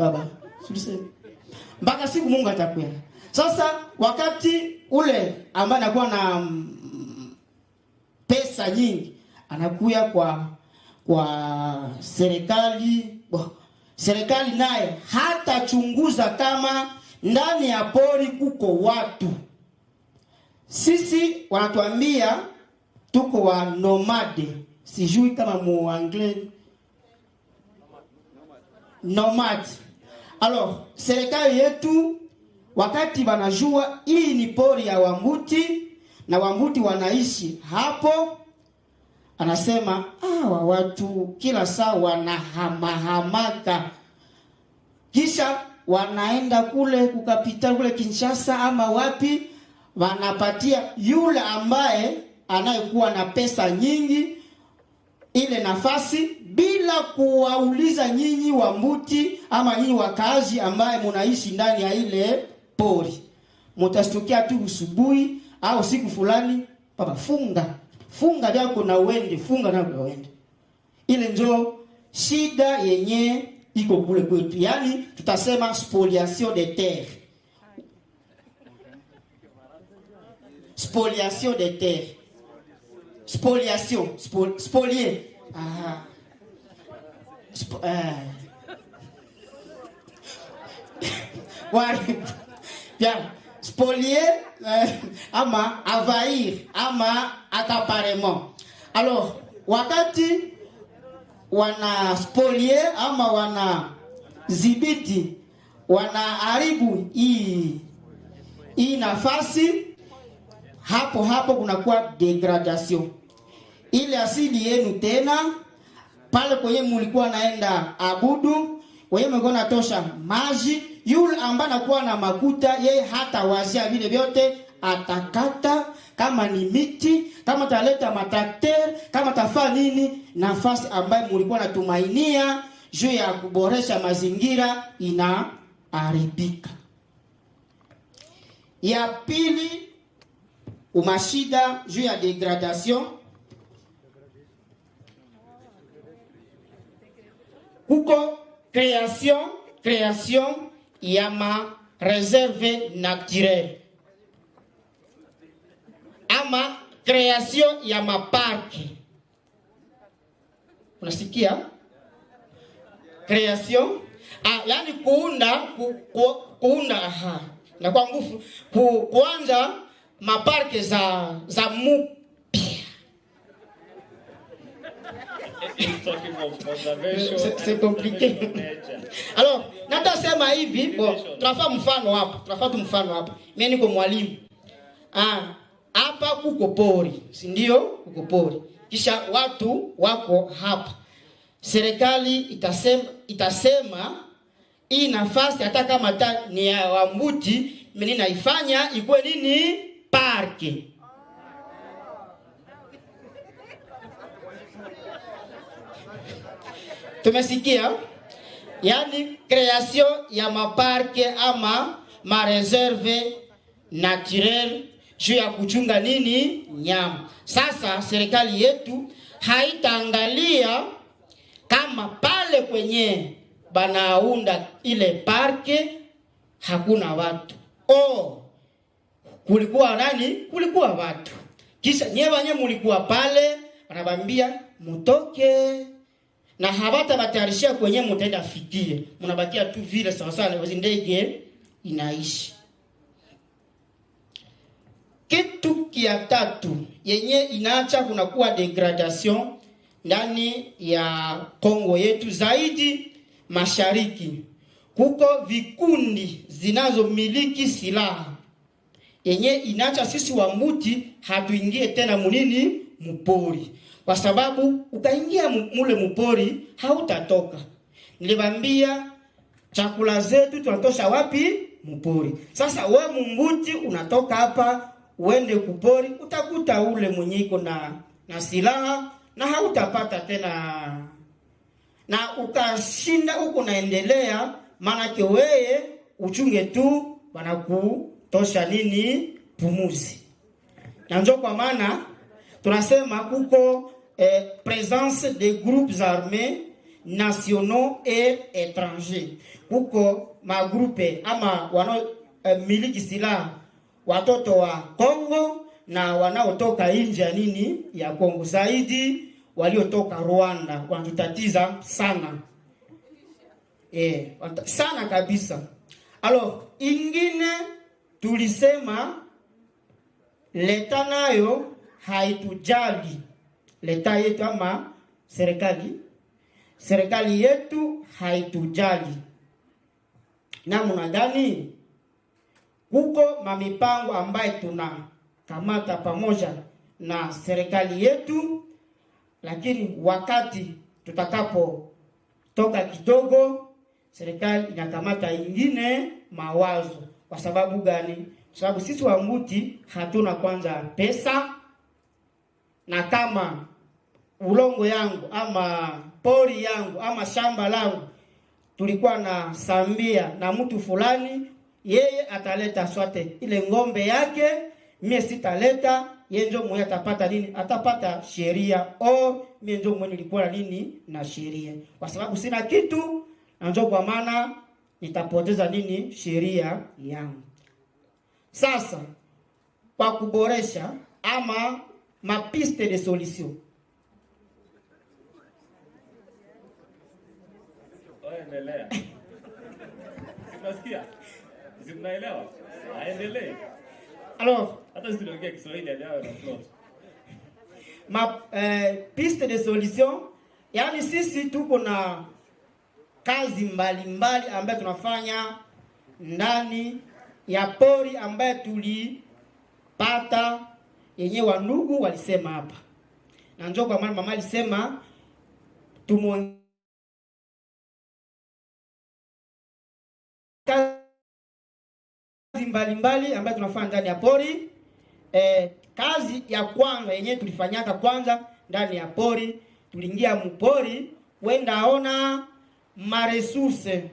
baba. Sisi mpaka siku Mungu atakuya. Sasa wakati ule ambaye anakuwa na pesa nyingi anakuya kwa serikali. Serikali naye hata chunguza kama ndani ya pori kuko watu. Sisi wanatuambia tuko wa nomade. Sijui kama mu anglais nomade. Alors, serikali yetu wakati wanajua hii ni pori ya Wambuti na Wambuti wanaishi hapo, anasema hawa watu kila saa wanahamaka, kisha wanaenda kule kukapita kule Kinshasa ama wapi, wanapatia yule ambaye anayekuwa na pesa nyingi ile nafasi bila kuwauliza nyinyi Wambuti ama nyinyi wakaaji ambaye mnaishi ndani ya ile pori. Mtastukia tu usubuhi au siku fulani, baba funga yako na uende, funga na uende. Ile ndio shida yenye iko kule kwetu. Yaani tutasema spoliation des terres. Spoliation des terres. Spoliation, spolier. Ah. Bien, spolier ama envahir ama accaparement. Alors, wakati wana spolier ama wana zibiti, wana haribu hii nafasi, hapo kunakuwa degradation. Ile asili yenu tena pale kwenye mulikuwa naenda abudu, kwenye mlikuwa natosha maji, yule ambaye anakuwa na makuta yeye hata wazia vile vyote atakata, kama ni miti, kama taleta matrakter, kama tafaa nini, nafasi ambayo mulikuwa natumainia juu ya kuboresha mazingira inaharibika. Ya pili, umashida juu ya degradation. Kuko création ya ma réserve naturelle ama création ya ma park. Unasikia? Création yani kuunda na kwa nguvu kuanza maparke za mupya. C'est compliqué. Alors, natasema hivi, tunafaa mfano hapo. Mimi niko mwalimu. Hapa kuko pori, si ndio? Kuko pori. Kisha watu wako hapa. Serikali itasema hii nafasi hata kama ni ya Wambuti, mimi naifanya ikuwe nini? Parke. Tumesikia? Yani création ya maparke ama ma réserve naturelle juu ya kuchunga nini? Nyama. Sasa serikali yetu haitaangalia kama pale kwenye banaunda ile parke hakuna watu. Kulikuwa nani? Kulikuwa watu. Kisha nyewe mulikuwa pale, anabambia mutoke. Na habata batarishia kwenye mutaenda fikie. Munabakia tu vile sawa sawa na ndege inaishi. Kitu kia tatu yenye inaacha kunakuwa degradation ndani ya Kongo yetu, zaidi mashariki. Kuko vikundi zinazomiliki silaha yenye inaacha sisi Wambuti hatuingie tena munini mupori. Kwa sababu ukaingia mule mupori hautatoka. Nilibambia chakula zetu tunatosha wapi? Mupori. Sasa we Mumbuti unatoka hapa uende kupori, utakuta ule mwenyiko na silaha na hautapata tena. Na ukashinda huko naendelea, manake weye uchunge tu wanakutosha nini? Pumuzi. Na ndio kwa maana tunasema kuko présence des groupes armés nationaux et étrangers. Kuko magrupe ama wanao miliki silaha watoto wa Kongo na wanaotoka nje ya nini ya Kongo, zaidi waliotoka Rwanda wanatutatiza sana. Sana kabisa. Alors, ingine tulisema leta nayo haitujali. Leta yetu ama serikali yetu haitujali. Namna gani? Kuko mamipango ambaye tunakamata pamoja na serikali yetu, lakini wakati tutakapo toka kidogo, serikali inakamata ingine mawazo. Kwa sababu gani? Kwa sababu sisi Wambuti hatuna kwanza pesa, na kama ulongo yangu ama pori yangu ama shamba langu tulikuwa na sambia na mtu fulani, yeye ataleta swate ile ngombe yake, mimi sitaleta, yeye ndio mwenye atapata nini? Atapata sheria, mimi ndio mwenye nilikuwa nini na sheria. Kwa sababu sina kitu, ndio kwa maana nitapoteza nini? Sheria yangu. Sasa kwa kuboresha ama mapiste de solution. Endelea. Unasikia? Unaelewa? Aendelee. Alors, hata sisi tunaongea Kiswahili leo na plot. Piste de solution, yani sisi tuko na kazi mbalimbali ambayo tunafanya ndani ya pori ambayo tulipata yenye wandugu walisema hapa. Na njoo kwa maana mama alisema kazi mbalimbali ambayo tunafanya ndani ya pori. Kazi ya kwanza yenyewe tulifanyaka kwanza ndani ya pori, tuliingia mpori wenda aona maresource,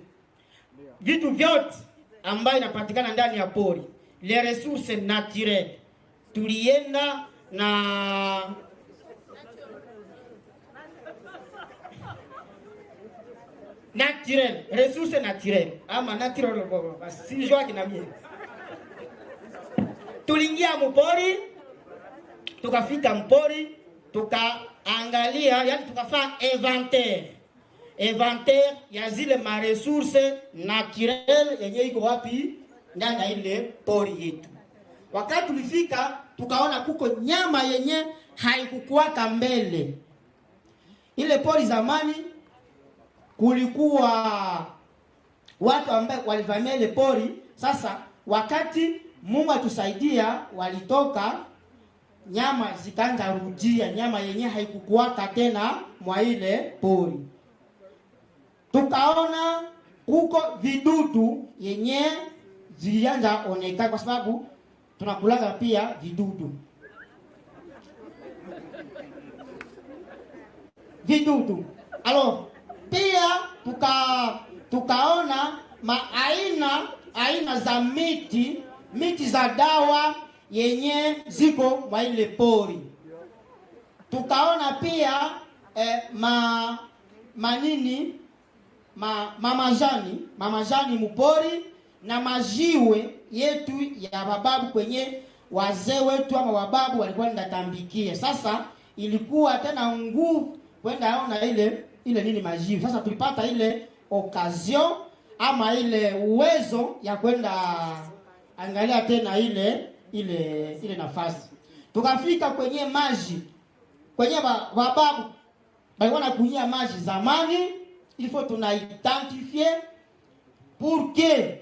vitu vyote ambayo inapatikana ndani ya pori, les ressources naturelles. Tulienda na naturel, ressources naturelles ama natural si joa kinamie. Tuliingia mpori, tukafika mpori, tukaangalia, yani tukafanya inventaire ya zile ma ressources naturelles yenye iko wapi ndani ya ile pori yetu. Wakati tulifika tukaona kuko nyama yenye haikukuwaka mbele. Ile pori zamani kulikuwa watu ambao walivamia ile pori. Sasa wakati Mungu atusaidia, walitoka, nyama zikaanza rudia, nyama yenye haikukuwaka tena mwa ile pori. Tukaona kuko vidudu yenye zilianza onekana, kwa sababu tunakulaga pia vidudu. Alors pia tukaona aina za miti za dawa yenye ziko mwa ile pori. Tukaona pia mamajani mpori na majiwe yetu ya bababu kwenye wazee wetu ama wababu walikuwa ndatambikia. Sasa ilikuwa tena nguvu kwenda aona ile nini majiwe. Sasa tulipata ile occasion ama ile uwezo ya kwenda angalia tena ile nafasi. Tukafika kwenye maji, kwenye wababu walikuwa nakunyia maji zamani. Il faut tunaidentifie pour que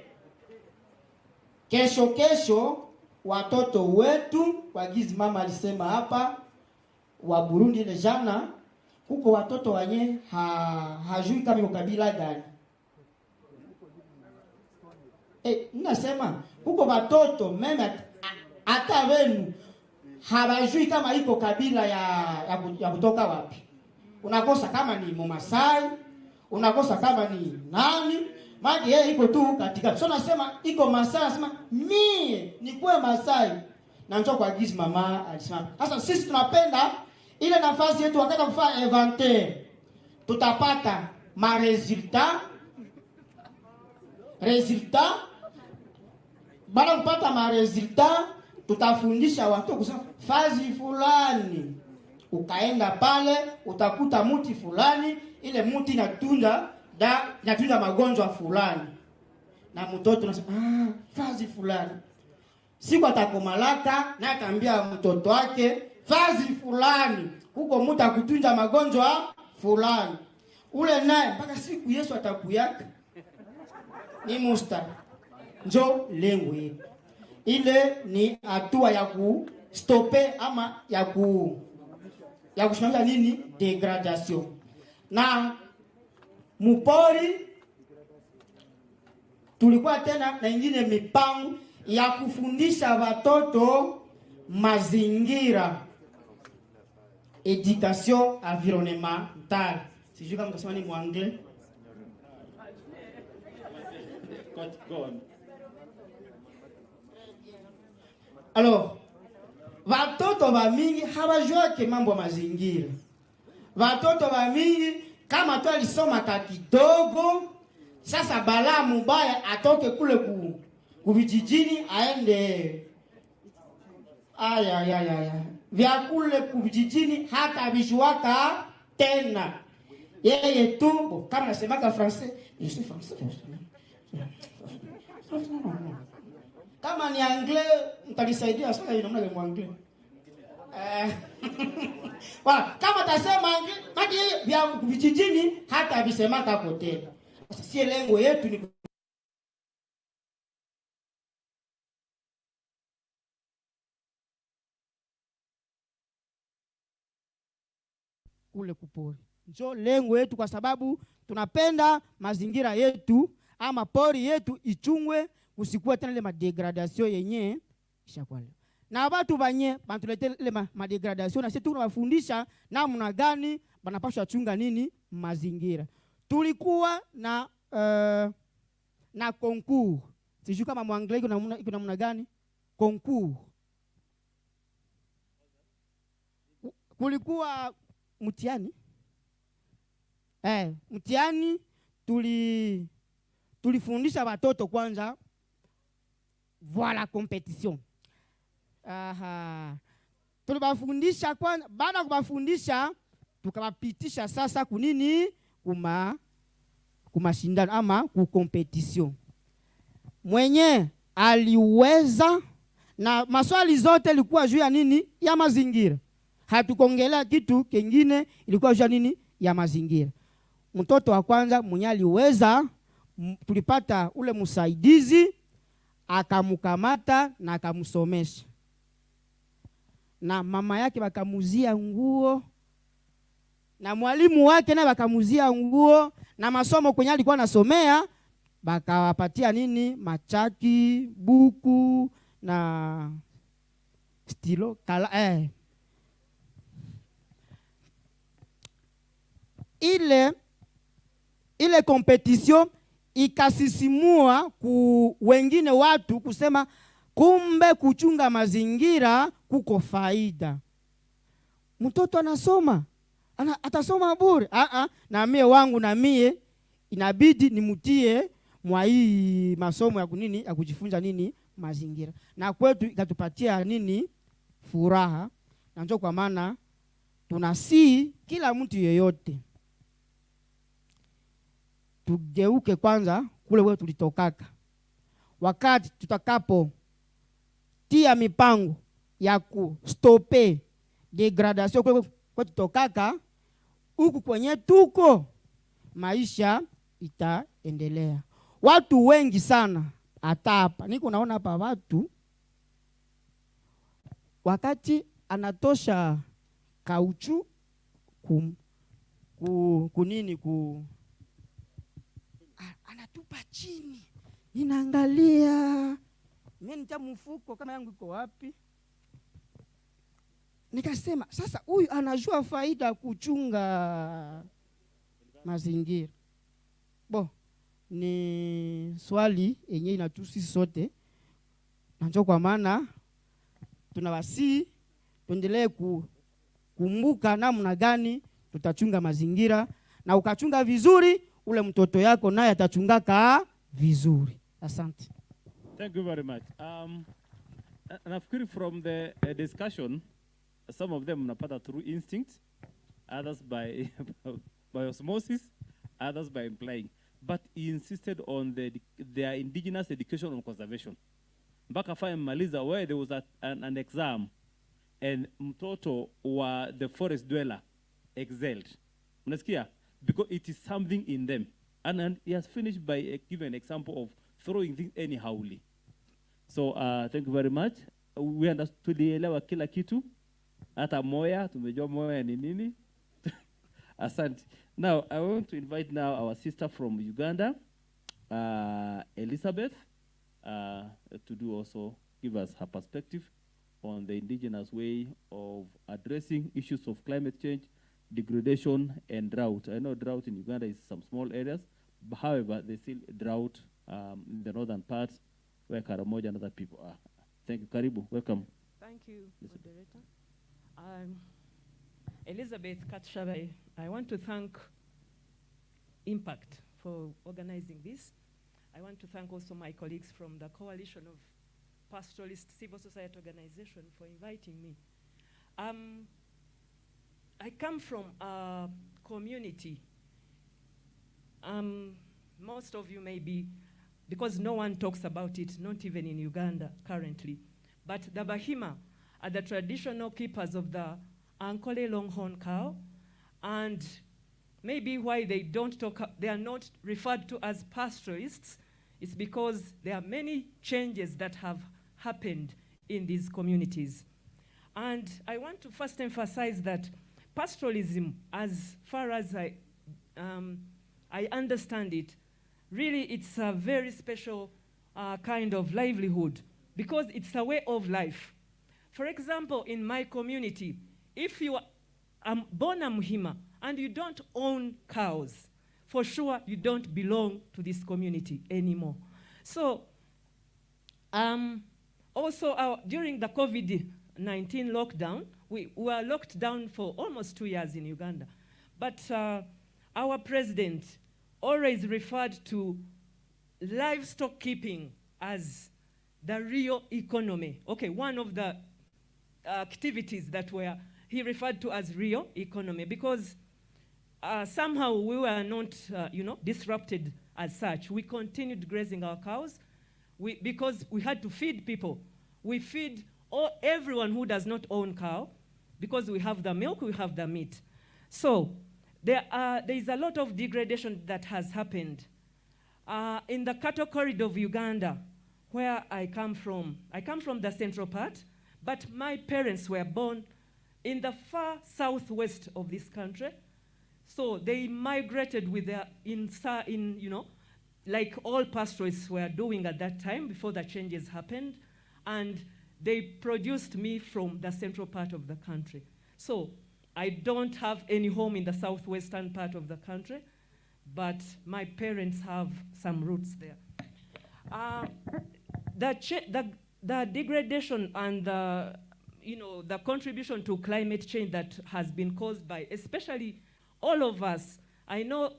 kesho watoto wetu, wagizi mama alisema hapa wa Burundi ile jana, kuko watoto wenye hajui kama iko kabila gani. Ninasema kuko watoto meme hata wenu hawajui kama iko kabila ya kutoka wapi. Unakosa kama ni Mmasai, unakosa kama ni nani, maji yeye iko tu katika. So nasema iko Masai, nasema mie nikuwe Masai. Na njoo kwa gizi mama alisema. Sasa sisi tunapenda ile nafasi yetu wakati kufanya inventaire. Tutapata resultat baada kupata resultat, tutafundisha watu kusema fazi fulani. Ukaenda pale utakuta muti fulani, ile muti inatunda magonjwa fulani, na mtoto anasema fazi fulani. Siku atakomalaka na ataambia mtoto wake fazi fulani huko muti akutunja magonjwa fulani. Ule naye mpaka siku Yesu atakuyaka ni musta. Njo lengo yetu. Ile ni hatua ya kustope ama ya kushimamisha nini? Degradation. Na mupori tulikuwa tena na ingine mipango ya kufundisha watoto mazingira, education environnementale. Sijui kama mtasema ni muanglais. Go on. Alors, watoto wa mingi hawajua mambo ya mazingira. Watoto wa mingi kama tu alisoma kidogo, sasa balaa mubaya atoke kule kuvijijini aende vya kule kuvijijini hata vijuaka tena. Yeye tu kama nasemaka français, je suis français. Kama ni anglais mtanisaidia sasa namna gani anglais? Wala kama tasema anglais, hadi vya vijijini hata visemaka hapo tena. Si lengo yetu ni kule kupori. Njo lengo yetu, kwa sababu tunapenda mazingira yetu ama pori yetu ichungwe, kusikuwa tena ile madegradation yenye ishakuwa. Na watu banye bantuletee ile madegradation, na sisi tunawafundisha namna gani banapaswa chunga nini mazingira. Tulikuwa na concours. Sijui kama muanglais iko namna gani concours. Kulikuwa mtihani. Mtihani tulifundisha watoto kwanza voilà competition. Tulibafundisha kwanza, baada kubafundisha tukawapitisha sasa kunini kumashindano ama competition. Mwenye aliweza, na maswali zote ilikuwa juu ya nini? Ya mazingira. Hatukongelea kitu kingine, ilikuwa juu ya nini? Ya mazingira. Mtoto wa kwanza mwenye aliweza, tulipata ule msaidizi akamkamata na akamsomesha. Na mama yake wakamuzia nguo, na mwalimu wake naye wakamuzia nguo, na masomo kwenye alikuwa anasomea bakawapatia nini? Machaki, buku na stilo kala ile competition ikasisimua wengine watu kusema kumbe kuchunga mazingira kuko faida. Mtoto anasoma, atasoma bure. Na mie wangu na mie inabidi nimutie mwa hii masomo ya kunini, ya kujifunza nini mazingira. Na kwetu ikatupatia nini furaha. Na ndio kwa maana tunasi kila mtu yeyote tugeuke kwanza kule wewe tulitokaka. Wakati tutakapo tia mipango ya kustope degradation kule tutokaka, huku kwenye tuko maisha itaendelea. Watu wengi sana hata hapa niko naona hapa watu wakati anatosha kauchu anatupa chini. Ninaangalia mimi nita mfuko kama yangu iko wapi. Nikasema sasa huyu anajua faida kuchunga mazingira. Ni swali yenye inatusi sote. Na ndio kwa maana tunawasi tuendelee kukumbuka namna gani tutachunga mazingira, na ukachunga vizuri, ule mtoto yako naye atachungaka vizuri. Asante. Thank you very much. Nafikiri from the discussion, some of them napata through instinct, others by by osmosis, others by implying. But he insisted on their indigenous education on conservation. Mpaka faya mmaliza where there was an exam and mtoto wa the forest dweller excelled. Unasikia? Because it is something in them. And he has finished by giving an example of throwing things anyhowly. So thank you very much. We understood kila kitu. Hata moya, tumejua moya ni nini. Asante. Now, I want to invite now our sister from Uganda, Elizabeth, to do also give us her perspective on the indigenous way of addressing issues of climate change, degradation, and drought. I know drought in Uganda is some small areas, but however, there's still drought in the northern parts where Karamoja and other people are. Thank you. Karibu. Welcome. Thank you, moderator. Elizabeth Katshabai. I want to thank Impact for organizing this. I want to thank also my colleagues from the Coalition of Pastoralist Civil Society Organization for inviting me. I come from a community. Most of you may be, because no one talks about it, not even in Uganda currently, but the Bahima are the traditional keepers of the Ankole Longhorn cow, and maybe why they don't talk, they are not referred to as pastoralists, is because there are many changes that have happened in these communities. And I want to first emphasize that pastoralism, as far as I understand it, really it's a very special kind of livelihood because it's a way of life. For example, in my community, if you are born a Muhima and you don't own cows, for sure you don't belong to this community anymore. So also during the COVID-19 lockdown, we were locked down for almost 2 years in Uganda. But our president always referred to livestock keeping as the real economy. Okay, one of the activities that he referred to as real economy because somehow we were not, disrupted as such. We continued grazing our cows because we had to feed people. We feed everyone who does not own cow because we have the milk, we have the meat. So there is a lot of degradation that has happened. In the cattle corridor of Uganda, where I come from the central part, but my parents were born in the far southwest of this country. So they migrated with like all pastoralists were doing at that time before the changes happened. And they produced me from the central part of the country. So I don't have any home in the southwestern part of the country, but my parents have some roots there. The degradation and the contribution to climate change that has been caused by, especially all of us, I know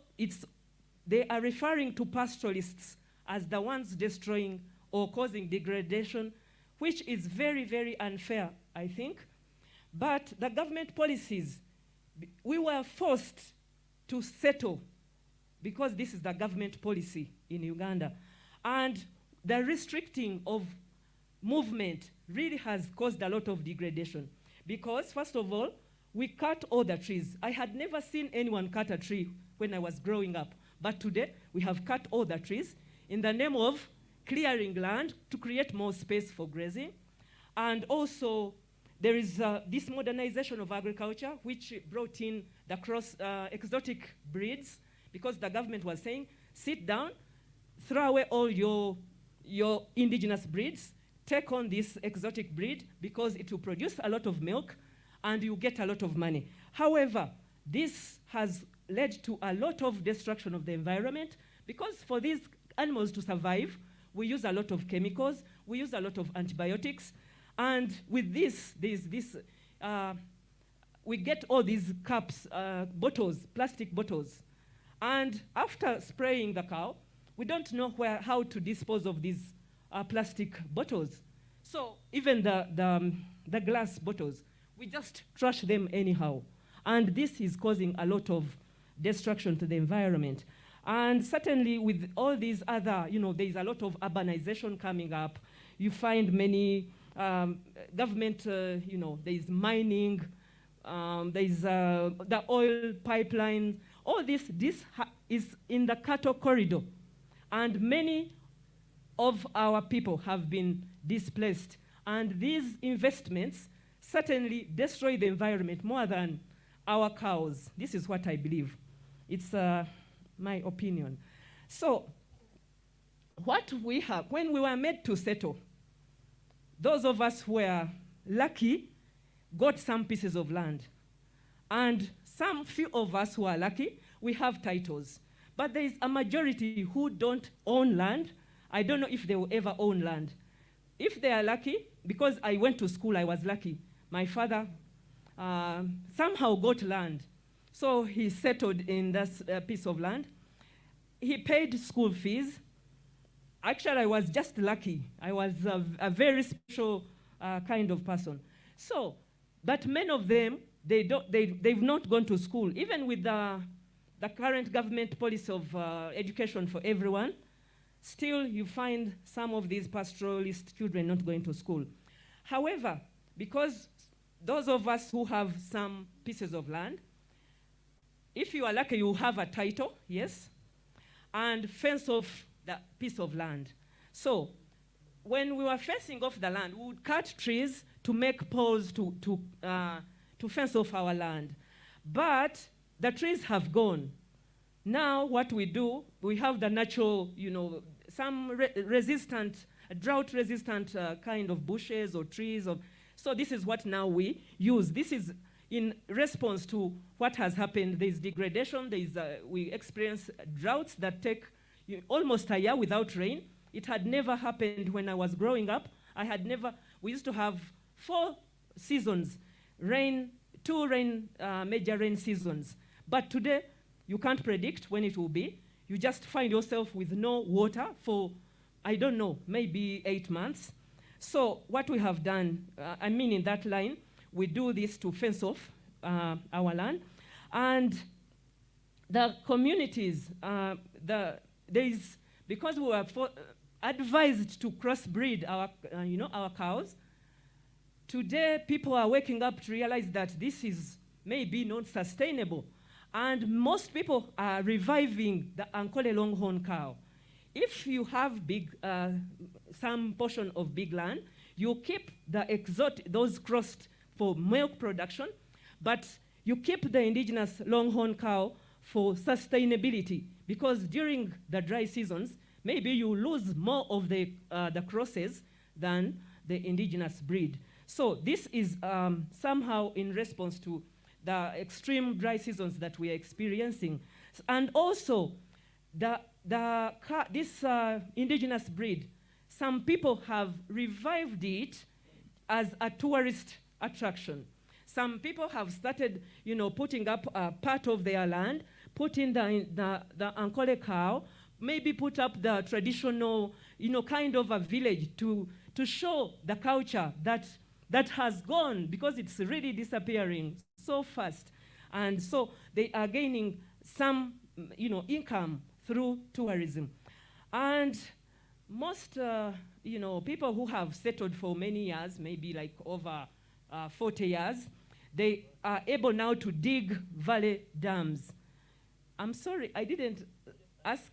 they are referring to pastoralists as the ones destroying or causing degradation, which is very, very unfair, I think. But the government policies, we were forced to settle because this is the government policy in Uganda. And the restricting of movement really has caused a lot of degradation because, first of all, we cut all the trees. I had never seen anyone cut a tree when I was growing up, but today we have cut all the trees in the name of clearing land to create more space for grazing. And also, there is this modernization of agriculture, which brought in the exotic breeds, because the government was saying, sit down, throw away all your indigenous breeds, take on this exotic breed because it will produce a lot of milk and you get a lot of money. However, this has led to a lot of destruction of the environment because for these animals to survive, we use a lot of chemicals, we use a lot of antibiotics, and with this, we get all these cups, bottles, plastic bottles, And after spraying the cow, we don't know how to dispose of these plastic bottles. So even the glass bottles, we just trash them anyhow. And this is causing a lot of destruction to the environment. And certainly with all these other, there's a lot of urbanization coming up. You find many government, there's mining, there's the oil pipeline. All this is in the cattle corridor. And many of our people have been displaced. And these investments certainly destroy the environment more than our cows. This is what I believe. It's my opinion. So what we have, when we were made to settle, those of us who were lucky got some pieces of land. And some few of us who are lucky, we have titles. But there is a majority who don't own land. I don't know if they will ever own land. If they are lucky, because I went to school, I was lucky. My father somehow got land. So he settled in this piece of land. He paid school fees. Actually, I was just lucky. I was a very special kind of person. So, but many of them, they've not gone to school. Even with the current government policy of education for everyone, still you find some of these pastoralist children not going to school. However, because those of us who have some pieces of land, if you are lucky, you have a title, yes, and fence off the piece of land. So when we were fencing off the land, we would cut trees to make poles to fence off our land. But the trees have gone. Now what we do, we have the natural, some drought-resistant kind of bushes or trees. So this is what now we use. This is in response to what has happened. There's degradation. We experience droughts that take almost a year without rain. It had never happened when I was growing up. We used to have 4 seasons, two major rain seasons. But today, you can't predict when it will be. You just find yourself with no water for, I don't know, maybe 8 months. So what we have done, in that line, we do this to fence off our land. And the communities, because we were advised to crossbreed our cows, today people are waking up to realize that this is maybe not sustainable. And most people are reviving the Ankole Longhorn cow. If you have some portion of big land, you keep those crossed for milk production, but you keep the indigenous Longhorn cow for sustainability, because during the dry seasons, maybe you lose more of the crosses than the indigenous breed. So this is somehow in response to the extreme dry seasons that we are experiencing. And also, this indigenous breed, some people have revived it as a tourist attraction. Some people have started, putting up a part of their land, put in the Ankole cow, maybe put up the traditional, kind of a village to show the culture that has gone, because it's really disappearing so fast. And so they are gaining some, income through tourism. And most, people who have settled for many years, maybe like over 40 years, they are able now to dig valley dams. I'm sorry, I didn't ask.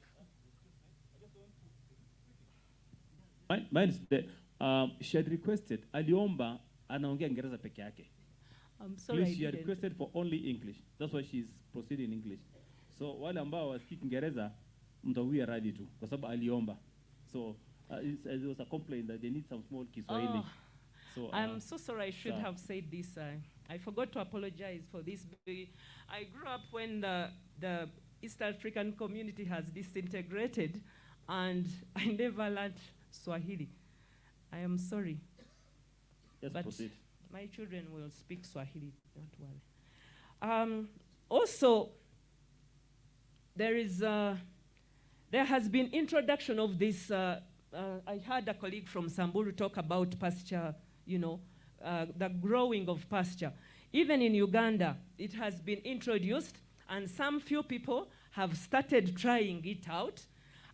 Mine is that she had requested, aliomba anaongea Kiingereza peke yake. I'm sorry, Please, she had requested for only English. That's why she's proceeding in English. So wale ambao wasiki Kiingereza mtawia radhi tu kwa sababu aliomba. So it was a complaint that they need some small Kiswahili. Oh, so I'm so sorry, I should have said this. I forgot to apologize for this. I grew up when the East African community has disintegrated, and I never learned Swahili. I am sorry. Yes, but proceed. My children will speak Swahili, don't worry. Also, there has been introduction of this. I heard a colleague from Samburu talk about pasture, the growing of pasture. Even in Uganda, it has been introduced, and some few people have started trying it out.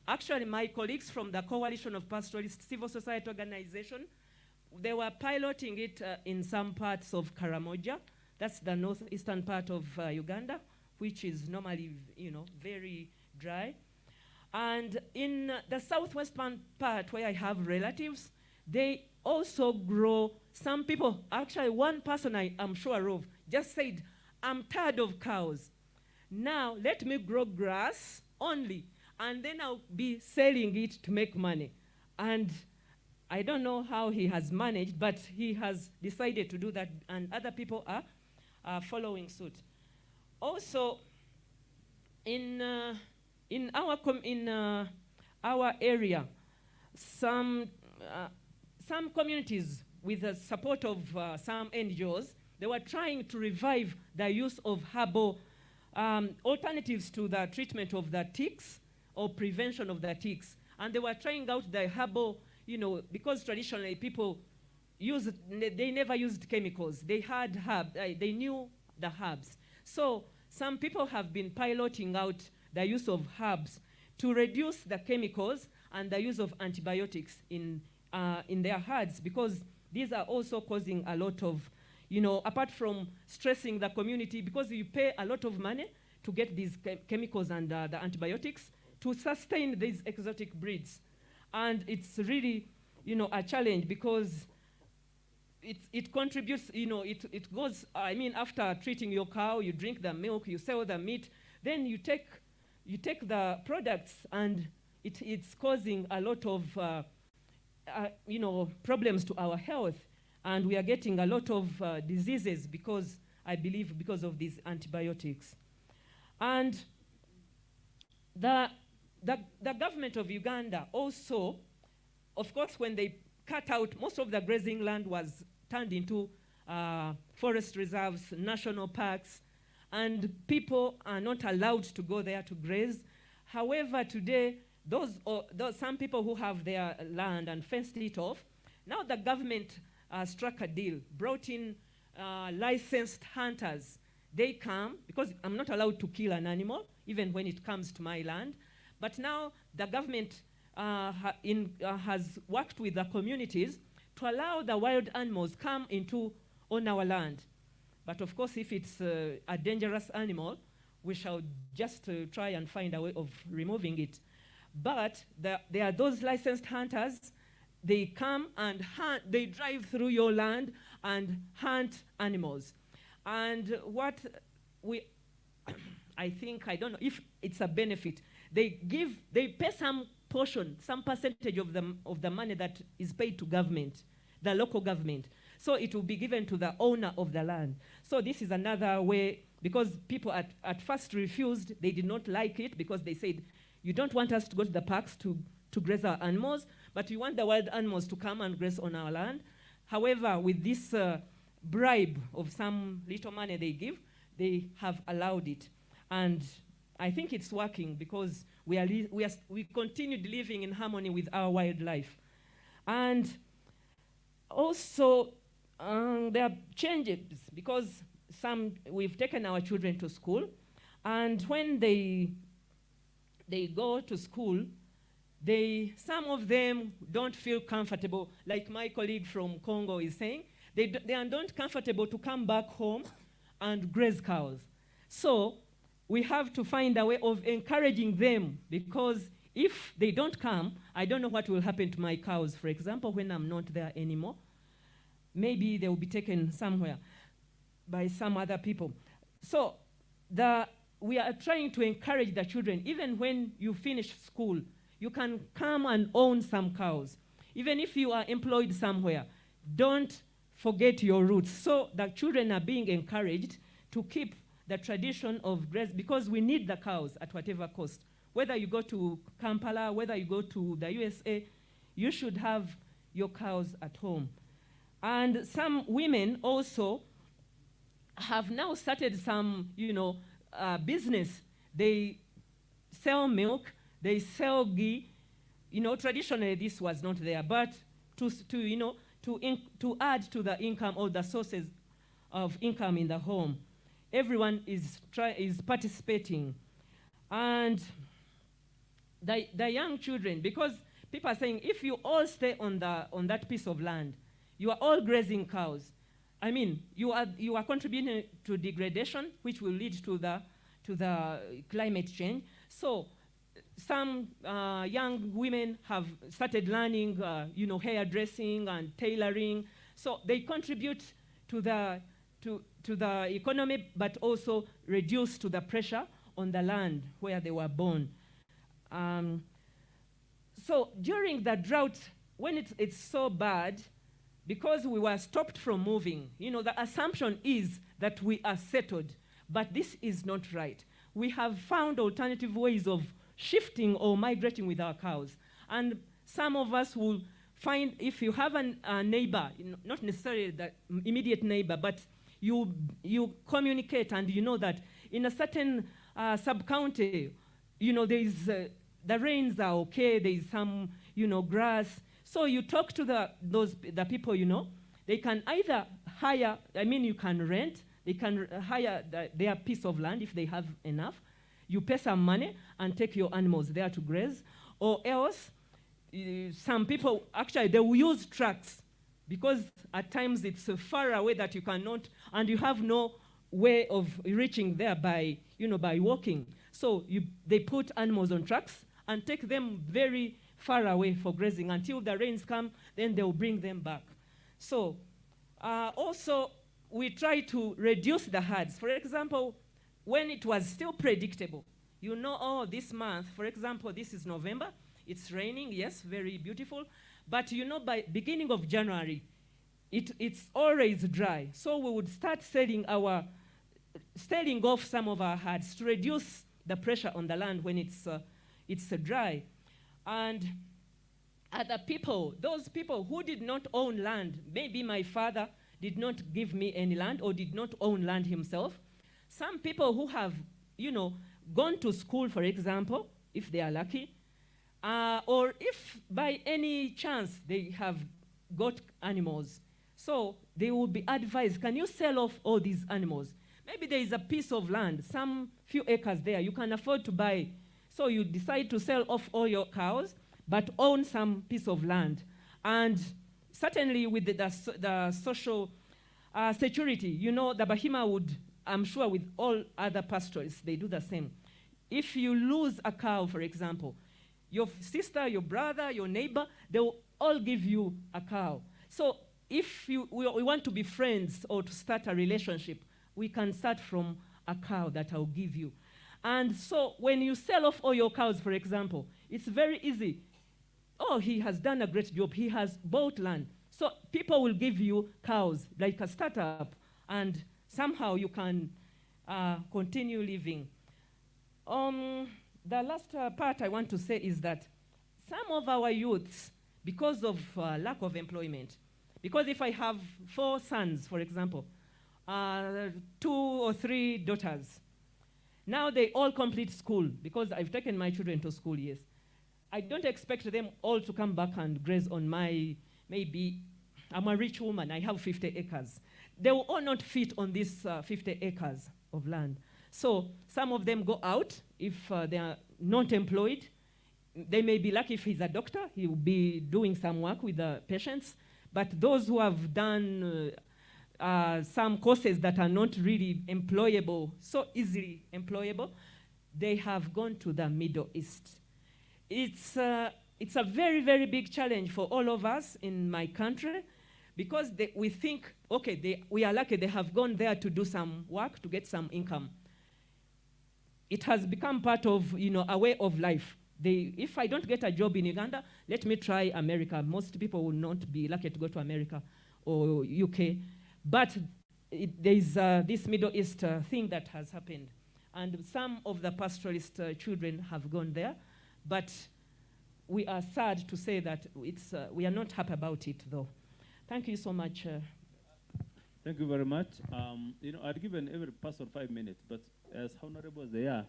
Actually, my colleagues from the Coalition of Pastoralist Civil Society Organization, they were piloting it in some parts of Karamoja. That's the northeastern part of Uganda, which is normally, very dry. And in the southwestern part where I have relatives, they also grow. Some people, actually one person I am sure of, just said, I'm tired of cows. Now let me grow grass only, and then I'll be selling it to make money. And I don't know how he has managed, but he has decided to do that, and other people are following suit. Also, in our area, some communities, with the support of some NGOs, they were trying to revive the use of herbal alternatives to the treatment of the ticks or prevention of the ticks. And they were trying out the herbal, because traditionally people they never used chemicals. They had herbs, they knew the herbs. So some people have been piloting out the use of herbs to reduce the chemicals and the use of antibiotics in their herds, because these are also causing a lot of, apart from stressing the community, because you pay a lot of money to get these chemicals and the antibiotics to sustain these exotic breeds. And it's really, a challenge, because it contributes, it goes, after treating your cow, you drink the milk, you sell the meat, then you take the products, and it's causing a lot of, problems to our health. And we are getting a lot of diseases because of these antibiotics. And the government of Uganda also, of course, when they cut out, most of the grazing land was turned into forest reserves, national parks, and people are not allowed to go there to graze. However, today, some people who have their land and fenced it off, now the government struck a deal, brought in licensed hunters. They come, because I'm not allowed to kill an animal, even when it comes to my land. But now the government has worked with the communities to allow the wild animals come on our land. But of course, if it's a dangerous animal, we shall just try and find a way of removing it. But there are those licensed hunters. They come and hunt, they drive through your land and hunt animals. And what I don't know if it's a benefit. They pay some portion, some percentage of the money that is paid to government, the local government. So it will be given to the owner of the land. So this is another way, because people at first refused. They did not like it, because they said, you don't want us to go to the parks to graze our animals, but you want the wild animals to come and graze on our land. However, with this bribe of some little money they give, they have allowed it. And I think it's working, because we continued living in harmony with our wildlife. And also, there are changes, because we've taken our children to school, and when they go to school, some of them don't feel comfortable, like my colleague from Congo is saying. They are not comfortable to come back home and graze cows. So we have to find a way of encouraging them, because if they don't come, I don't know what will happen to my cows, for example, when I'm not there anymore. Maybe they will be taken somewhere by some other people. So we are trying to encourage the children, even when you finish school, you can come and own some cows. Even if you are employed somewhere, don't forget your roots. So the children are being encouraged to keep the tradition of graze, because we need the cows at whatever cost. Whether you go to Kampala, whether you go to the USA, you should have your cows at home. And some women also have now started some, business. They sell milk, they sell ghee. You know, traditionally this was not there, but to add to the income or the sources of income in the home, everyone is participating. And the young children, because people are saying, if you all stay on that piece of land, you are all grazing cows. I mean, you are contributing to degradation, which will lead to the climate change. So some young women have started learning, hairdressing and tailoring. So they contribute to the economy, but also reduce to the pressure on the land where they were born. So during the drought, when it's so bad, because we were stopped from moving, the assumption is that we are settled, but this is not right. We have found alternative ways of shifting or migrating with our cows. And some of us will find, if you have a neighbor, not necessarily the immediate neighbor, but you communicate and you know that in a certain sub-county, the rains are okay, there is some, grass. So you talk to the people, they can either hire, you can rent, they can hire their piece of land if they have enough. You pay some money and take your animals there to graze. Or else, some people, actually, they will use trucks because at times it's far away that you cannot, and you have no way of reaching there by walking. So they put animals on trucks and take them very far away for grazing until the rains come, then they'll bring them back. So also, we try to reduce the herds. For example, when it was still predictable, this month, for example, this is November, it's raining, yes, very beautiful, but by beginning of January, it's always dry. So we would start selling off some of our herds to reduce the pressure on the land when it's dry. And other people, those people who did not own land, maybe my father did not give me any land or did not own land himself. Some people who have, gone to school, for example, if they are lucky, or if by any chance they have got animals. So they will be advised, can you sell off all these animals? Maybe there is a piece of land, some few acres there, you can afford to buy. So you decide to sell off all your cows, but own some piece of land. And certainly with the social security, the Bahima would, I'm sure with all other pastoralists, they do the same. If you lose a cow, for example, your sister, your brother, your neighbor, they will all give you a cow. So if we want to be friends or to start a relationship, we can start from a cow that I'll give you. And so when you sell off all your cows, for example, it's very easy. Oh, he has done a great job. He has bought land. So people will give you cows, like a startup, and somehow you can continue living. The last part I want to say is that some of our youths, because of lack of employment, because if I have 4 sons, for example, 2 or 3 daughters, now they all complete school because I've taken my children to school, yes. I don't expect them all to come back and graze on maybe I'm a rich woman, I have 50 acres. They will all not fit on this 50 acres of land. So some of them go out if they are not employed. They may be lucky if he's a doctor, he will be doing some work with the patients. But those who have done some courses that are not really employable, so easily employable, they have gone to the Middle East. It's a very, very big challenge for all of us in my country because we think, okay, we are lucky they have gone there to do some work, to get some income. It has become part of, a way of life. If I don't get a job in Uganda, let me try America. Most people will not be lucky to go to America or UK. But there is this Middle East thing that has happened. And some of the pastoralist children have gone there. But we are sad to say that we are not happy about it, though. Thank you so much. Thank you very much. I'd given every person 5 minutes, but as honorable as they are,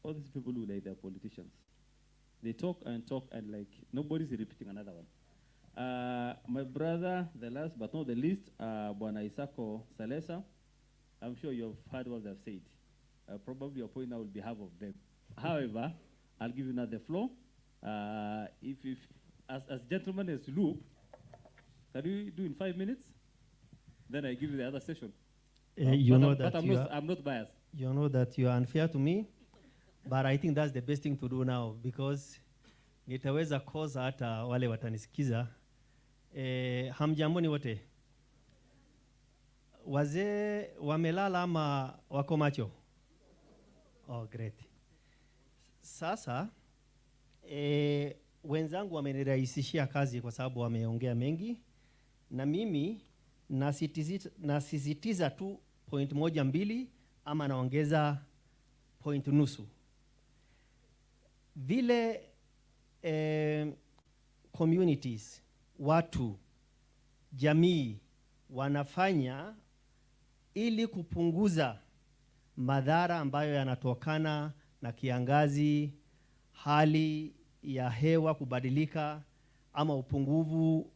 all these people who like they're politicians. They talk and like nobody's repeating another one. My brother, the last but not the least, Bwana Isako Salesa. I'm sure you've heard what they've said. Probably your point now will be half of them. However, I'll give you now the floor. If as gentlemen as Luke, can you do in 5 minutes? Then I give you the other session. You know that I'm not biased. You know that you are unfair to me, but I think that's the best thing to do now because nitaweza kosa hata wale watanisikiza. Hamjamboni wote? Wazee wamelala ama wako macho? Oh, great. Sasa wenzangu wamenirahisishia kazi kwa sababu wameongea mengi, na mimi nasisitiza tu point moja mbili ama naongeza point nusu. Vile communities, watu, jamii wanafanya ili kupunguza madhara ambayo yanatokana na kiangazi, hali ya hewa kubadilika ama upungufu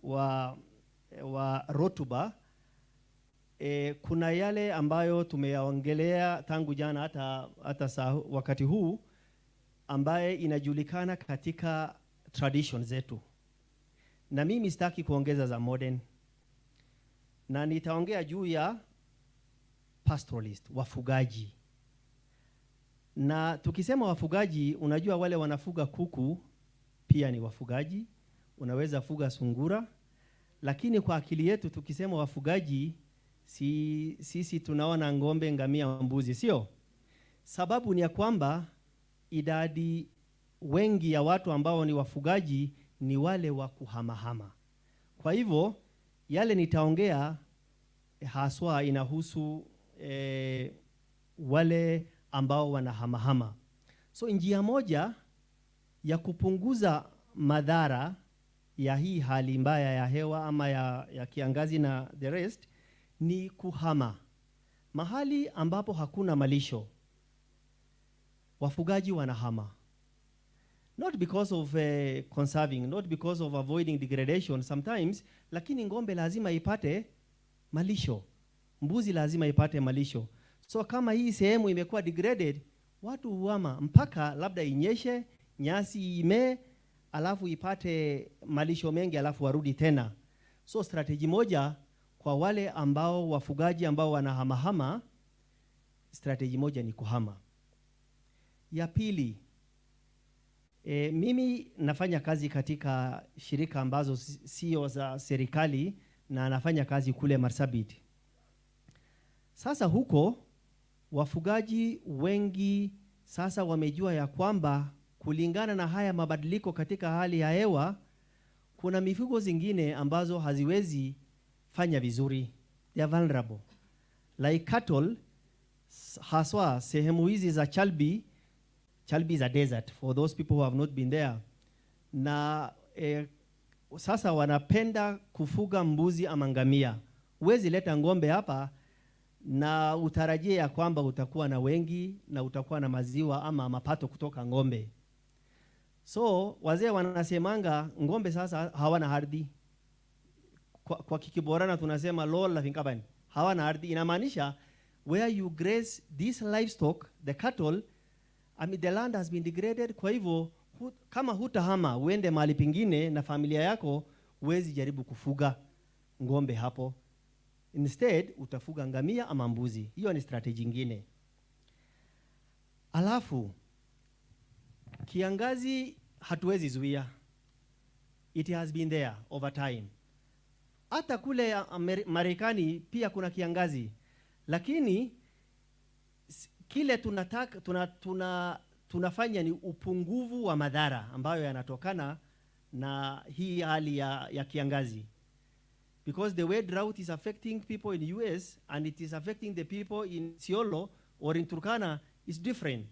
wa rotuba. Kuna yale ambayo tumeyaongelea tangu jana hata wakati huu ambaye inajulikana katika tradition zetu. Na mimi sitaki kuongeza za modern. Na nitaongea juu ya pastoralist, wafugaji. Na tukisema wafugaji, unajua wale wanafuga kuku pia ni wafugaji, unaweza fuga sungura, lakini kwa akili yetu tukisema wafugaji, sisi tunaona ngombe, ngamia, mbuzi, sio? Sababu ni ya kwamba idadi wengi ya watu ambao ni wafugaji ni wale wa kuhamahama. Kwa hivyo yale nitaongea haswa inahusu wale ambao wanahamahama. So njia moja ya kupunguza madhara ya hii hali mbaya ya hewa ama ya kiangazi na the rest ni kuhama. Mahali ambapo hakuna malisho, wafugaji wanahama. Not because of conserving, not because of avoiding degradation sometimes, lakini ngombe lazima ipate malisho. Mbuzi lazima ipate malisho. So kama hii sehemu imekuwa degraded, watu huama mpaka labda inyeshe, nyasi imee, alafu ipate malisho mengi, alafu warudi tena. So strategy moja kwa wale ambao wafugaji ambao wanahamahama, strategy moja ni kuhama. Ya pili, mimi nafanya kazi katika shirika ambazo sio za serikali na nafanya kazi kule Marsabit. Sasa huko wafugaji wengi sasa wamejua ya kwamba kulingana na haya mabadiliko katika hali ya hewa, kuna mifugo zingine ambazo haziwezi fanya vizuri. They are vulnerable. Like cattle, haswa sehemu hizi za Chalbi is a desert for those people who have not been there. Na sasa wanapenda kufuga mbuzi ama ngamia. Huwezi leta ngombe hapa na utarajie ya kwamba utakuwa na wengi na utakuwa na maziwa ama mapato kutoka ngombe. So wazee wanasemanga ngombe sasa hawana ardhi. Kwa Kikiborana tunasema lola finkabani. Hawana ardhi. Inamaanisha where you graze this livestock, the cattle, I mean the land has been degraded. Kwa hivyo kama hutahama uende mahali pengine na familia yako, huwezi jaribu kufuga ngombe hapo. Instead utafuga ngamia ama mbuzi. Hiyo ni strategy nyingine. Alafu kiangazi hatuwezi zuia. It has been there over time. Hata kule Marekani pia kuna kiangazi. Lakini kile tunafanya ni upungufu wa madhara ambayo yanatokana na hii hali ya kiangazi. Because the way drought is affecting people in US and it is affecting the people in Isiolo or in Turkana is different.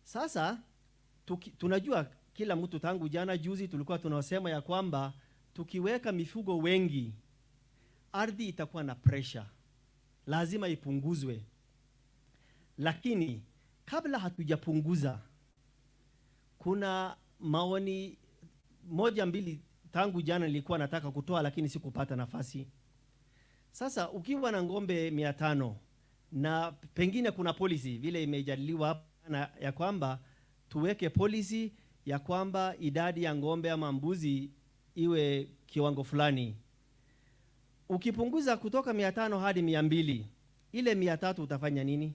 Sasa tunajua kila mtu tangu jana juzi tulikuwa tunasema ya kwamba tukiweka mifugo wengi ardhi itakuwa na pressure. Lazima ipunguzwe. Lakini kabla hatujapunguza, kuna maoni moja mbili tangu jana nilikuwa nataka kutoa lakini sikupata nafasi. Sasa ukiwa na ng'ombe 500 na pengine kuna policy vile imejadiliwa hapa ya kwamba tuweke policy ya kwamba idadi ya ng'ombe ama mbuzi iwe kiwango fulani. Ukipunguza kutoka 500 hadi 200, ile 300 utafanya nini?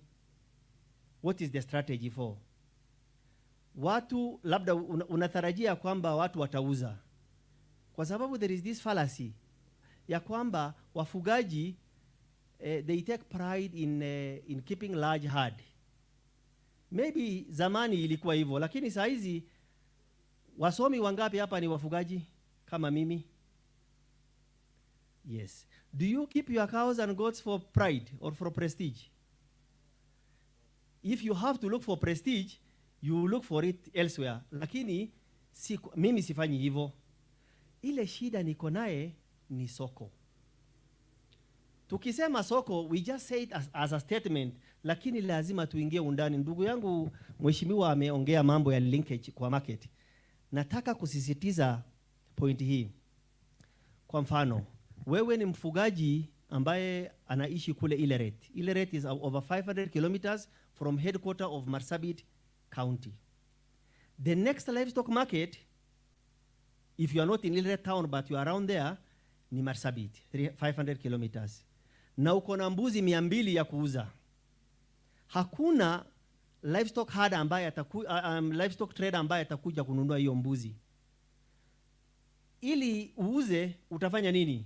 What is the strategy for? Watu labda unatarajia kwamba watu watauza, kwa sababu there is this fallacy ya kwamba wafugaji they take pride in keeping large herd. Maybe zamani ilikuwa hivyo, lakini saa hizi wasomi wangapi hapa ni wafugaji kama mimi? Yes. Do you keep your cows and goats for pride or for prestige? If you have to look for prestige, you look for it elsewhere. Lakini mimi sifanyi hivyo. Ile shida niko naye ni soko. Tukisema soko, we just say it as a statement, lakini lazima tuingie undani. Ndugu yangu mheshimiwa ameongea mambo ya linkage kwa market. Nataka kusisitiza point hii. Kwa mfano, wewe ni mfugaji ambaye anaishi kule Ileret. Ileret is over 500 kilometers from headquarter of Marsabit County. The next livestock market, if you are not in Ileret town but you are around there, ni Marsabit, 500 kilometers. Na uko na mbuzi 200 ya kuuza. Hakuna livestock herd ambaye livestock trader ambaye atakuja kununua hiyo mbuzi. Ili uuze utafanya nini?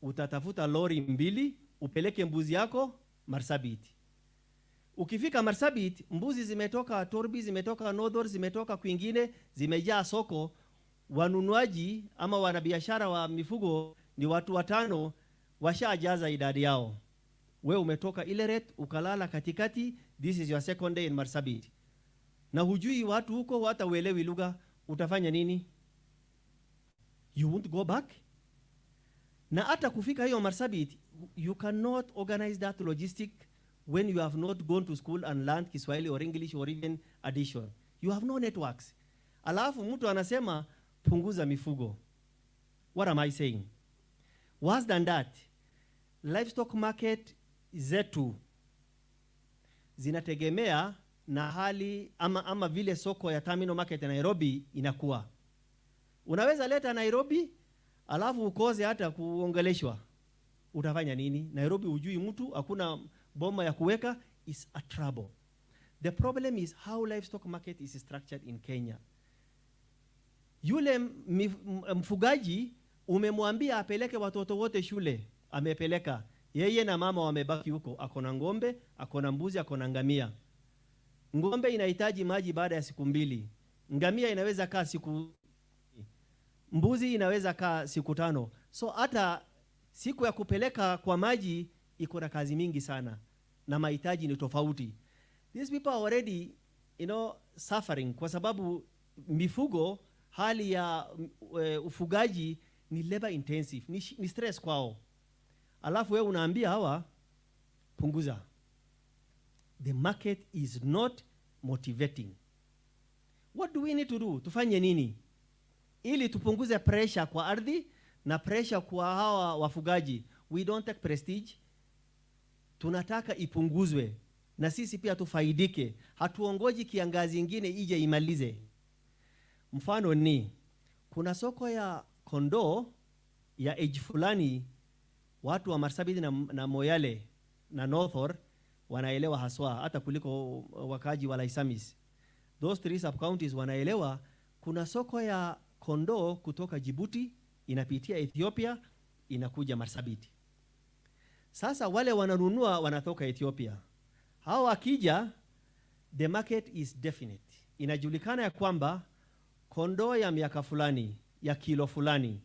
Utatafuta lori 2 upeleke mbuzi yako Marsabit. Ukifika Marsabit, mbuzi zimetoka Torbi, zimetoka Northor, zimetoka kwingine, zimejaa soko. Wanunuaji ama wanabiashara wa mifugo ni watu 5, washajaza idadi yao. Wewe umetoka Ileret ukalala katikati, this is your second day in Marsabit. Na hujui watu huko, hata uelewi lugha, utafanya nini? You won't go back? Na hata kufika hiyo Marsabit, you cannot organize that logistic when you have not gone to school and learned Kiswahili or English or even addition. You have no networks. Alafu mtu anasema punguza mifugo. What am I saying? Worse than that, livestock market zetu zinategemea na hali ama vile soko ya terminal market ya Nairobi inakuwa. Unaweza leta Nairobi alafu ukoze hata kuongeleshwa. Utafanya nini? Nairobi hujui mtu, hakuna boma ya kuweka, is a trouble. The problem is how livestock market is structured in Kenya. Yule mfugaji umemwambia apeleke watoto wote shule, amepeleka. Yeye na mama wamebaki huko, akona ng'ombe, akona mbuzi, akona ngamia. Ng'ombe inahitaji maji baada ya siku 2. Ngamia inaweza kaa siku, mbuzi inaweza kaa siku 5. So hata siku ya kupeleka kwa maji iko na kazi mingi sana na mahitaji ni tofauti. These people are already, suffering kwa sababu mifugo, hali ya ufugaji ni labor intensive, ni stress kwao. Alafu wewe unaambia hawa punguza. The market is not motivating. What do we need to do? Tufanye nini ili tupunguze pressure kwa ardhi na pressure kwa hawa wafugaji? We don't take prestige. Tunataka ipunguzwe na sisi pia tufaidike. Hatuongoji kiangazi ingine ije imalize. Mfano ni kuna soko ya kondoo ya age fulani, watu wa Marsabit na Moyale na Northor wanaelewa haswa hata kuliko wakaji wa Laisamis. Those 3 sub counties wanaelewa kuna soko ya kondoo kutoka Djibouti inapitia Ethiopia inakuja Marsabit. Sasa wale wananunua wanatoka Ethiopia. Hao akija, the market is definite. Inajulikana ya kwamba kondoo ya miaka fulani, ya kilo fulani.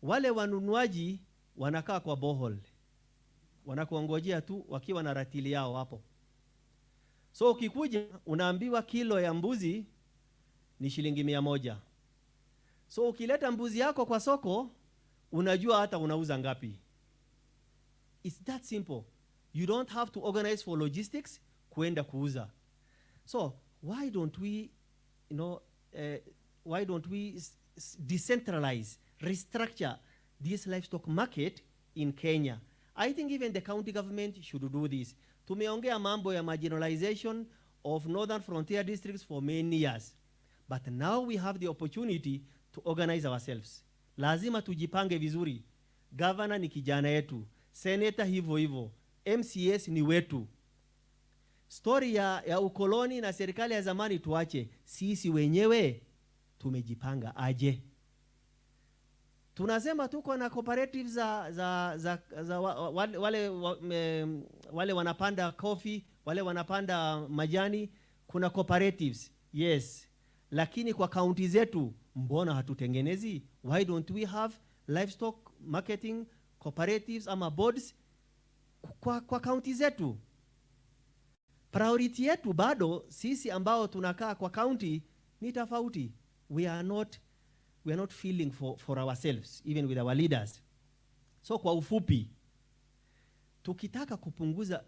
Wale wanunuaji wanakaa kwa bohol. Wanakuongojea tu wakiwa na ratili yao hapo. So ukikuja unaambiwa kilo ya mbuzi ni shilingi 100. So ukileta mbuzi yako kwa soko, unajua hata unauza ngapi. It's that simple. You don't have to organize for logistics. kuenda kuuza. So why don't we, decentralize, restructure this livestock market in Kenya? I think even the county government should do this. Tumeongea mambo ya marginalization of northern frontier districts for many years. But now we have the opportunity to organize ourselves. Lazima tujipange vizuri. Governor ni kijana yetu, senator hivyo hivyo, MCS ni wetu. Story ya ukoloni na serikali ya zamani tuache. Sisi wenyewe tumejipanga aje. Tunasema tuko na cooperatives wale wanapanda coffee, wale wanapanda majani, kuna cooperatives. Yes. Lakini kwa kaunti zetu mbona hatutengenezi? Why don't we have livestock marketing cooperatives ama boards kwa kaunti zetu? Priority yetu bado sisi ambao tunakaa kwa county ni tofauti. We are not feeling for ourselves, even with our leaders. So kwa ufupi, tukitaka kupunguza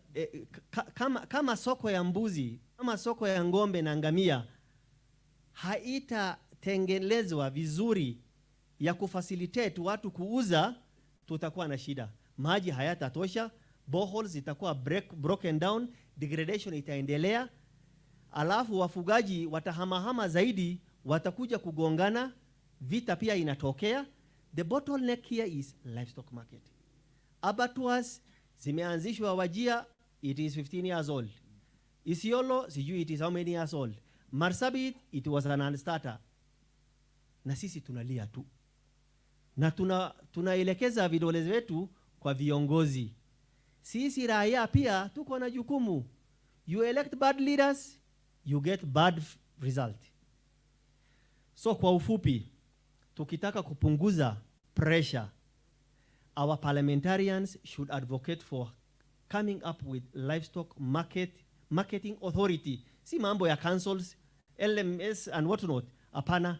kama soko ya mbuzi, kama soko ya ngombe na ngamia haitatengenezwa vizuri ya kufacilitate watu kuuza, tutakuwa na shida. Maji hayatatosha, boreholes zitakuwa broken down, degradation itaendelea, alafu wafugaji watahamahama zaidi, watakuja kugongana, vita pia inatokea. The bottleneck here is livestock market. Abattoirs zimeanzishwa Wajir, it is 15 years old. Isiolo, sijui it is how many years old. Marsabit, it was an unstarter. Na sisi tunalia tu. Na tunaelekeza vidole wetu kwa viongozi. Sisi raia pia tuko na jukumu. You elect bad leaders, you get bad result. So kwa ufupi, tukitaka kupunguza pressure, our parliamentarians should advocate for coming up with livestock marketing authority. Si mambo ya councils, LMS and what not. Apana.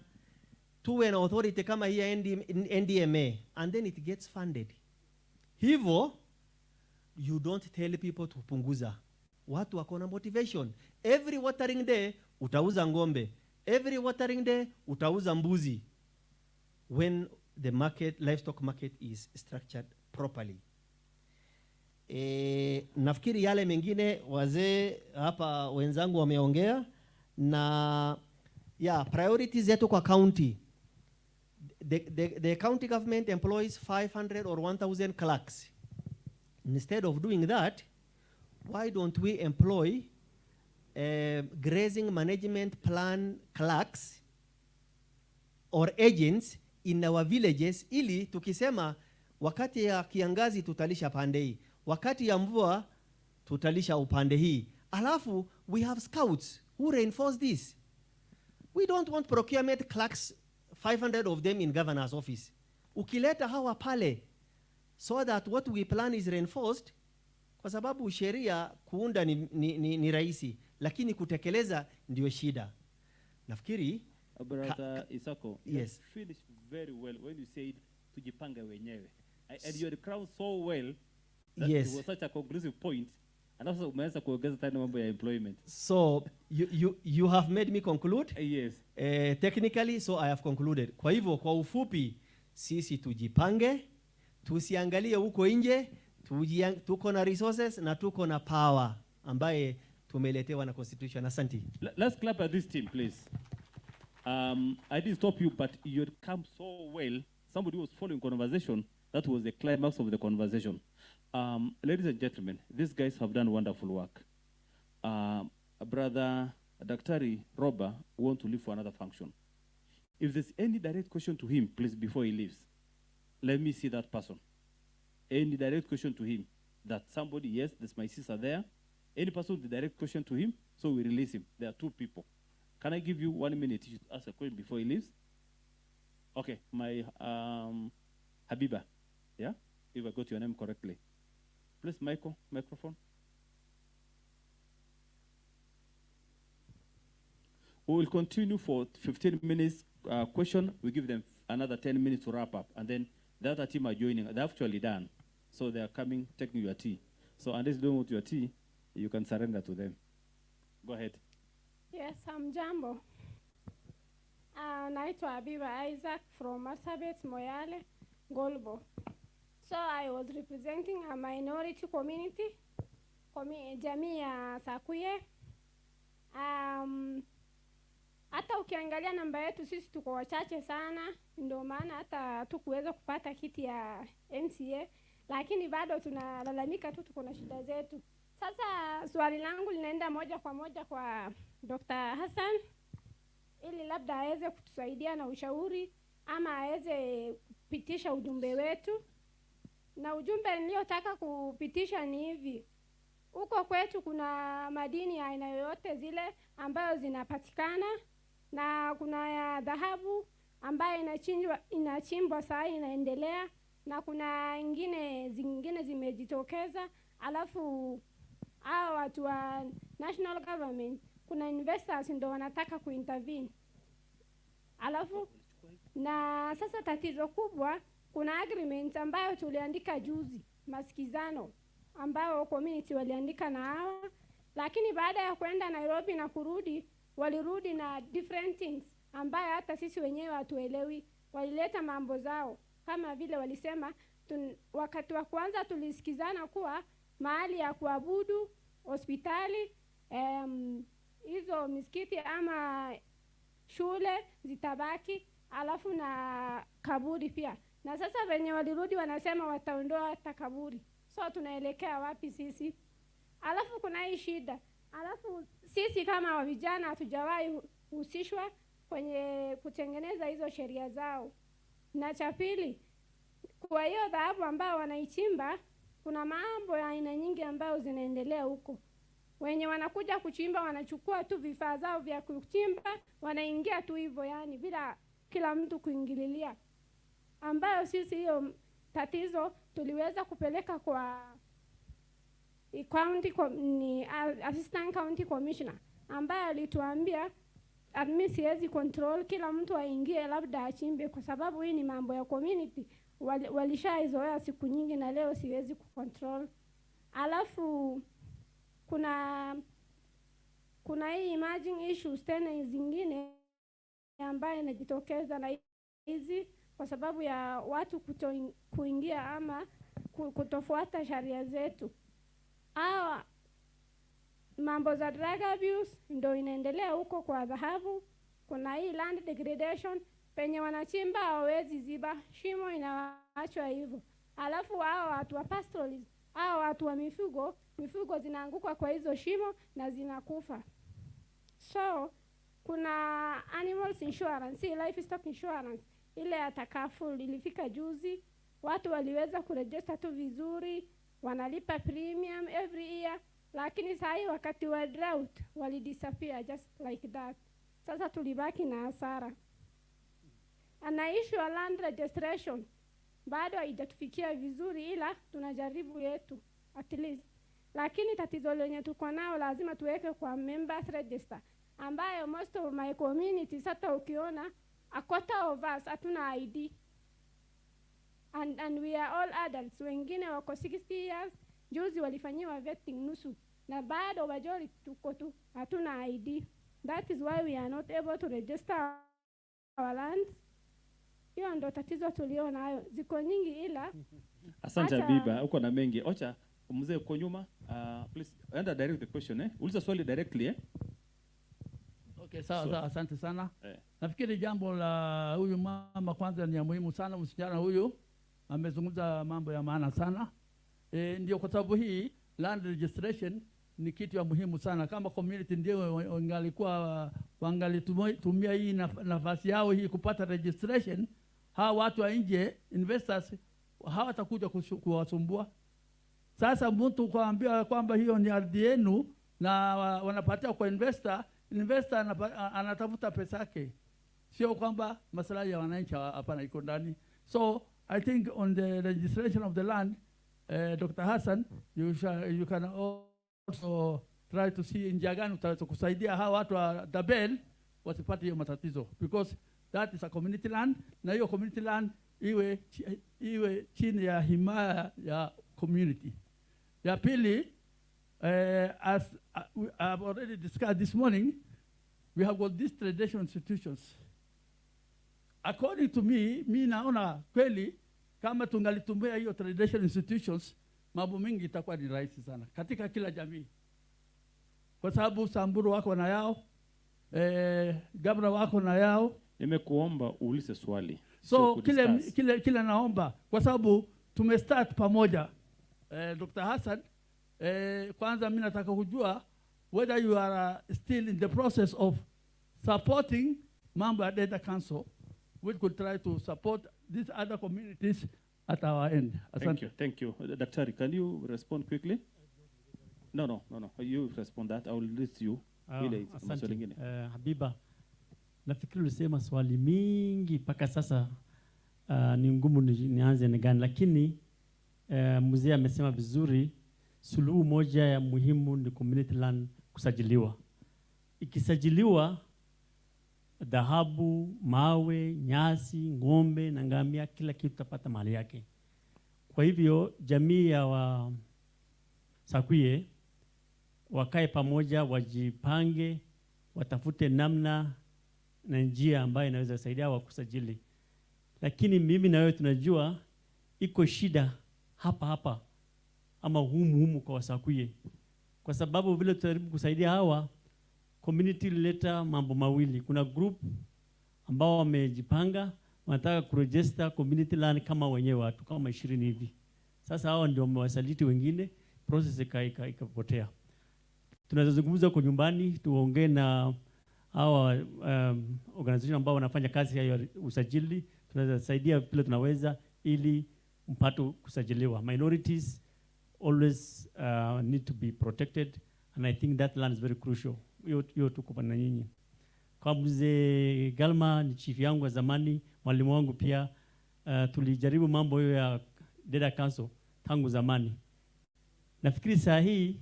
Tuwe na authority kama hii NDMA, and then it gets funded. Hivo, you don't tell people to punguza. Watu wako na motivation. Every watering day, utauza ngombe. Every watering day, utauza mbuzi. When the livestock market is structured properly. Nafikiri yale mengine wazee hapa wenzangu wameongea, na priorities zetu kwa county. The county government employs 500 or 1,000 clerks. Instead of doing that, why don't we employ grazing management plan clerks or agents in our villages, ili tukisema wakati ya kiangazi tutalisha pande hii, wakati ya mvua tutalisha upande hii. Alafu we have scouts who reinforce this. We don't want procurement clerks, 500 of them in governor's office. Ukileta hawa pale, so that what we plan is reinforced, kwa sababu sheria kuunda ni rahisi, lakini kutekeleza ndio shida. Nafikiri Brother Isako, yes, you finished very well when you said tujipange wenyewe. And you crowned so well that yes, it was such a conclusive point. And also umeanza kuongeza tena mambo ya employment. So you have made me conclude. Yes. Technically, so I have concluded. Kwa hivyo kwa ufupi, sisi tujipange, tusiangalie huko nje, tuko na resources na tuko na power ambaye tumeletewa na constitution. Asante. Let's clap at this team, please. I didn't stop you, but you had come so well. Somebody was following conversation. That was the climax of the conversation. Ladies and gentlemen, these guys have done wonderful work. Brother Daktari Roba want to leave for another function. If there's any direct question to him, please, before he leaves, let me see that person. Any direct question to him, that somebody, yes, there's my sister there. Any person with a direct question to him, so we release him. There are two people. Can I give you 1 minute to ask a question before he leaves? Okay, my Habiba, yeah? If I got your name correctly. Please, microphone. We will continue for 15 minutes question. We give them another 10 minutes to wrap up. And then the other team are joining. They're actually done. So they are coming, taking your tea. So unless you don't want your tea, you can surrender to them. Go ahead. Yes, hamjambo. Naitwa Habiba Isaac from Marsabit, Moyale, Golbo. So I was representing a minority community, jamii ya Sakuye. Hata ukiangalia namba yetu sisi tuko wachache sana, ndio maana hata hatukuweza kupata kiti ya MCA, lakini bado tunalalamika tu, tuko na shida zetu. Sasa swali langu linaenda moja kwa moja kwa Dr. Hassan, ili labda aweze kutusaidia na ushauri ama aweze kupitisha ujumbe wetu. Na ujumbe niliotaka kupitisha ni hivi: huko kwetu kuna madini ya aina yoyote zile ambayo zinapatikana, na kuna ya dhahabu ambayo inachimbwa saa inaendelea, na kuna zingine zimejitokeza. Alafu hao watu wa national government, kuna investors ndio wanataka kuintervene. Alafu na sasa tatizo kubwa, kuna agreement ambayo tuliandika juzi, masikizano ambayo community waliandika na hawa, lakini baada ya kwenda Nairobi na kurudi, walirudi na different things ambayo hata sisi wenyewe hatuelewi. Walileta mambo zao, kama vile walisema wakati wa kwanza tulisikizana kuwa mahali ya kuabudu, hospitali, hizo misikiti ama shule zitabaki, alafu na kaburi pia. Na sasa wenye walirudi wanasema wataondoa hata kaburi. So tunaelekea wapi sisi? Alafu kuna hii shida. Alafu sisi kama vijana hatujawahi husishwa kwenye kutengeneza hizo sheria zao. Na cha pili, kwa hiyo dhahabu ambao wanaichimba, kuna mambo ya aina nyingi ambayo zinaendelea huko. Wenye wanakuja kuchimba wanachukua tu vifaa zao vya kuchimba, wanaingia tu hivyo, yani bila kila mtu kuingililia, ambayo sisi hiyo tatizo tuliweza kupeleka kwa assistant county commissioner, ambaye alituambia mimi siwezi control kila mtu aingie labda achimbe, kwa sababu hii ni mambo ya community, walishaizoea siku nyingi na leo siwezi kucontrol. Alafu kuna hii emerging issues tena zingine ambaye inajitokeza na hizi kwa sababu ya watu kuingia ama kutofuata sheria zetu. Mambo za drug abuse ndio inaendelea huko kwa dhahabu. Kuna hii land degradation, penye wanachimba hawezi ziba, shimo inaachwa hivyo. Alafu hao watu wa pastoralists, hao watu wa mifugo zinaanguka kwa hizo shimo na zinakufa. So kuna animals insurance, livestock insurance, ile ya Takaful ilifika juzi, watu waliweza kuregister tu vizuri, wanalipa premium every year, lakini sahi wakati wa drought walidisappear just like that. Sasa tulibaki na hasara. Ana issue ya land registration bado haijatufikia vizuri, ila tunajaribu yetu at least. Lakini tatizo lenye tuko nao lazima tuweke kwa members register, ambayo most of my community sasa ukiona a quarter of us hatuna ID. And we are all adults. Wengine wako 60 years, juzi walifanyiwa vetting nusu, na bado majority tuko tu hatuna ID. That is why we are not able to register our lands. Hiyo ndo tatizo tuliona nayo. Ziko nyingi ila asante Habiba, uko na mengi. Ocha mzee uko nyuma, please enda direct the question uliza swali directly Okay, sawa, asante sana. Nafikiri jambo la huyu mama kwanza ni ya muhimu sana. Msichana huyu amezungumza mambo ya maana sana. Ndio kwa sababu hii land registration ni kitu ya muhimu sana. Kama community ndio wangalitumia hii nafasi yao hii kupata registration, hawa watu wa nje investors hawatakuja kuwasumbua. Sasa mtu kuambia kwamba hiyo ni ardhi yenu na wanapatia kwa investor anatafuta pesa yake, sio kwamba maslahi ya wananchi hapana iko ndani. So I think on the registration of the land, Dr. Hassan, you can also try to see njia gani utaweza kusaidia hawa watu wa Dabel wasipate hiyo matatizo, because that is a community land, na hiyo community land iwe chini ya himaya ya community. Ya pili, as I've already discussed this morning, we have got these traditional institutions. According to me naona kweli kama tungalitumia hiyo traditional institutions, mambo mingi itakuwa ni rahisi sana katika kila jamii, kwa sababu Samburu wako na yao, Gabra wako na yao. Nimekuomba uulize swali. So kile naomba, kwa sababu tumestart pamoja, Dr. Hassan, kwanza mimi nataka kujua whether you are still in the process of supporting mambo ya Data Council, which could try to support these other communities at our end. Thank you. Daktari, can you respond quickly? No. You respond that. I will list you. Asante. Habiba, nafikiri ulisema swali mingi mpaka sasa ni ngumu nianze na gani, lakini mzee amesema vizuri. Suluhu moja ya muhimu ni community land kusajiliwa. Ikisajiliwa, dhahabu, mawe, nyasi, ng'ombe na ngamia, kila kitu tapata mahali yake. Kwa hivyo jamii ya Sakuye wakae pamoja, wajipange, watafute namna na njia ambayo inaweza saidia wa kusajili. Lakini mimi na wewe tunajua iko shida hapa ama humu kwa Wasakuye, kwa sababu vile tutajaribu kusaidia hawa community leta mambo mawili. Kuna group ambao wamejipanga wanataka kuregister community land kama wenyewe, watu kama 20 hivi. Sasa hao ndio wamewasaliti wengine, process ikapotea. Tunazungumza kwa nyumbani, tuongee na hawa organization ambao wanafanya kazi ya usajili, tunaweza saidia vile tunaweza ili mpato kusajiliwa. Minorities always need to be protected, and I think that land is very crucial. Hiyo tuko na nyinyi. Kwa mzee Galma ni chief yangu wa zamani, mwalimu wangu pia, tulijaribu mambo hiyo ya Data Council tangu zamani. Nafikiri saa hii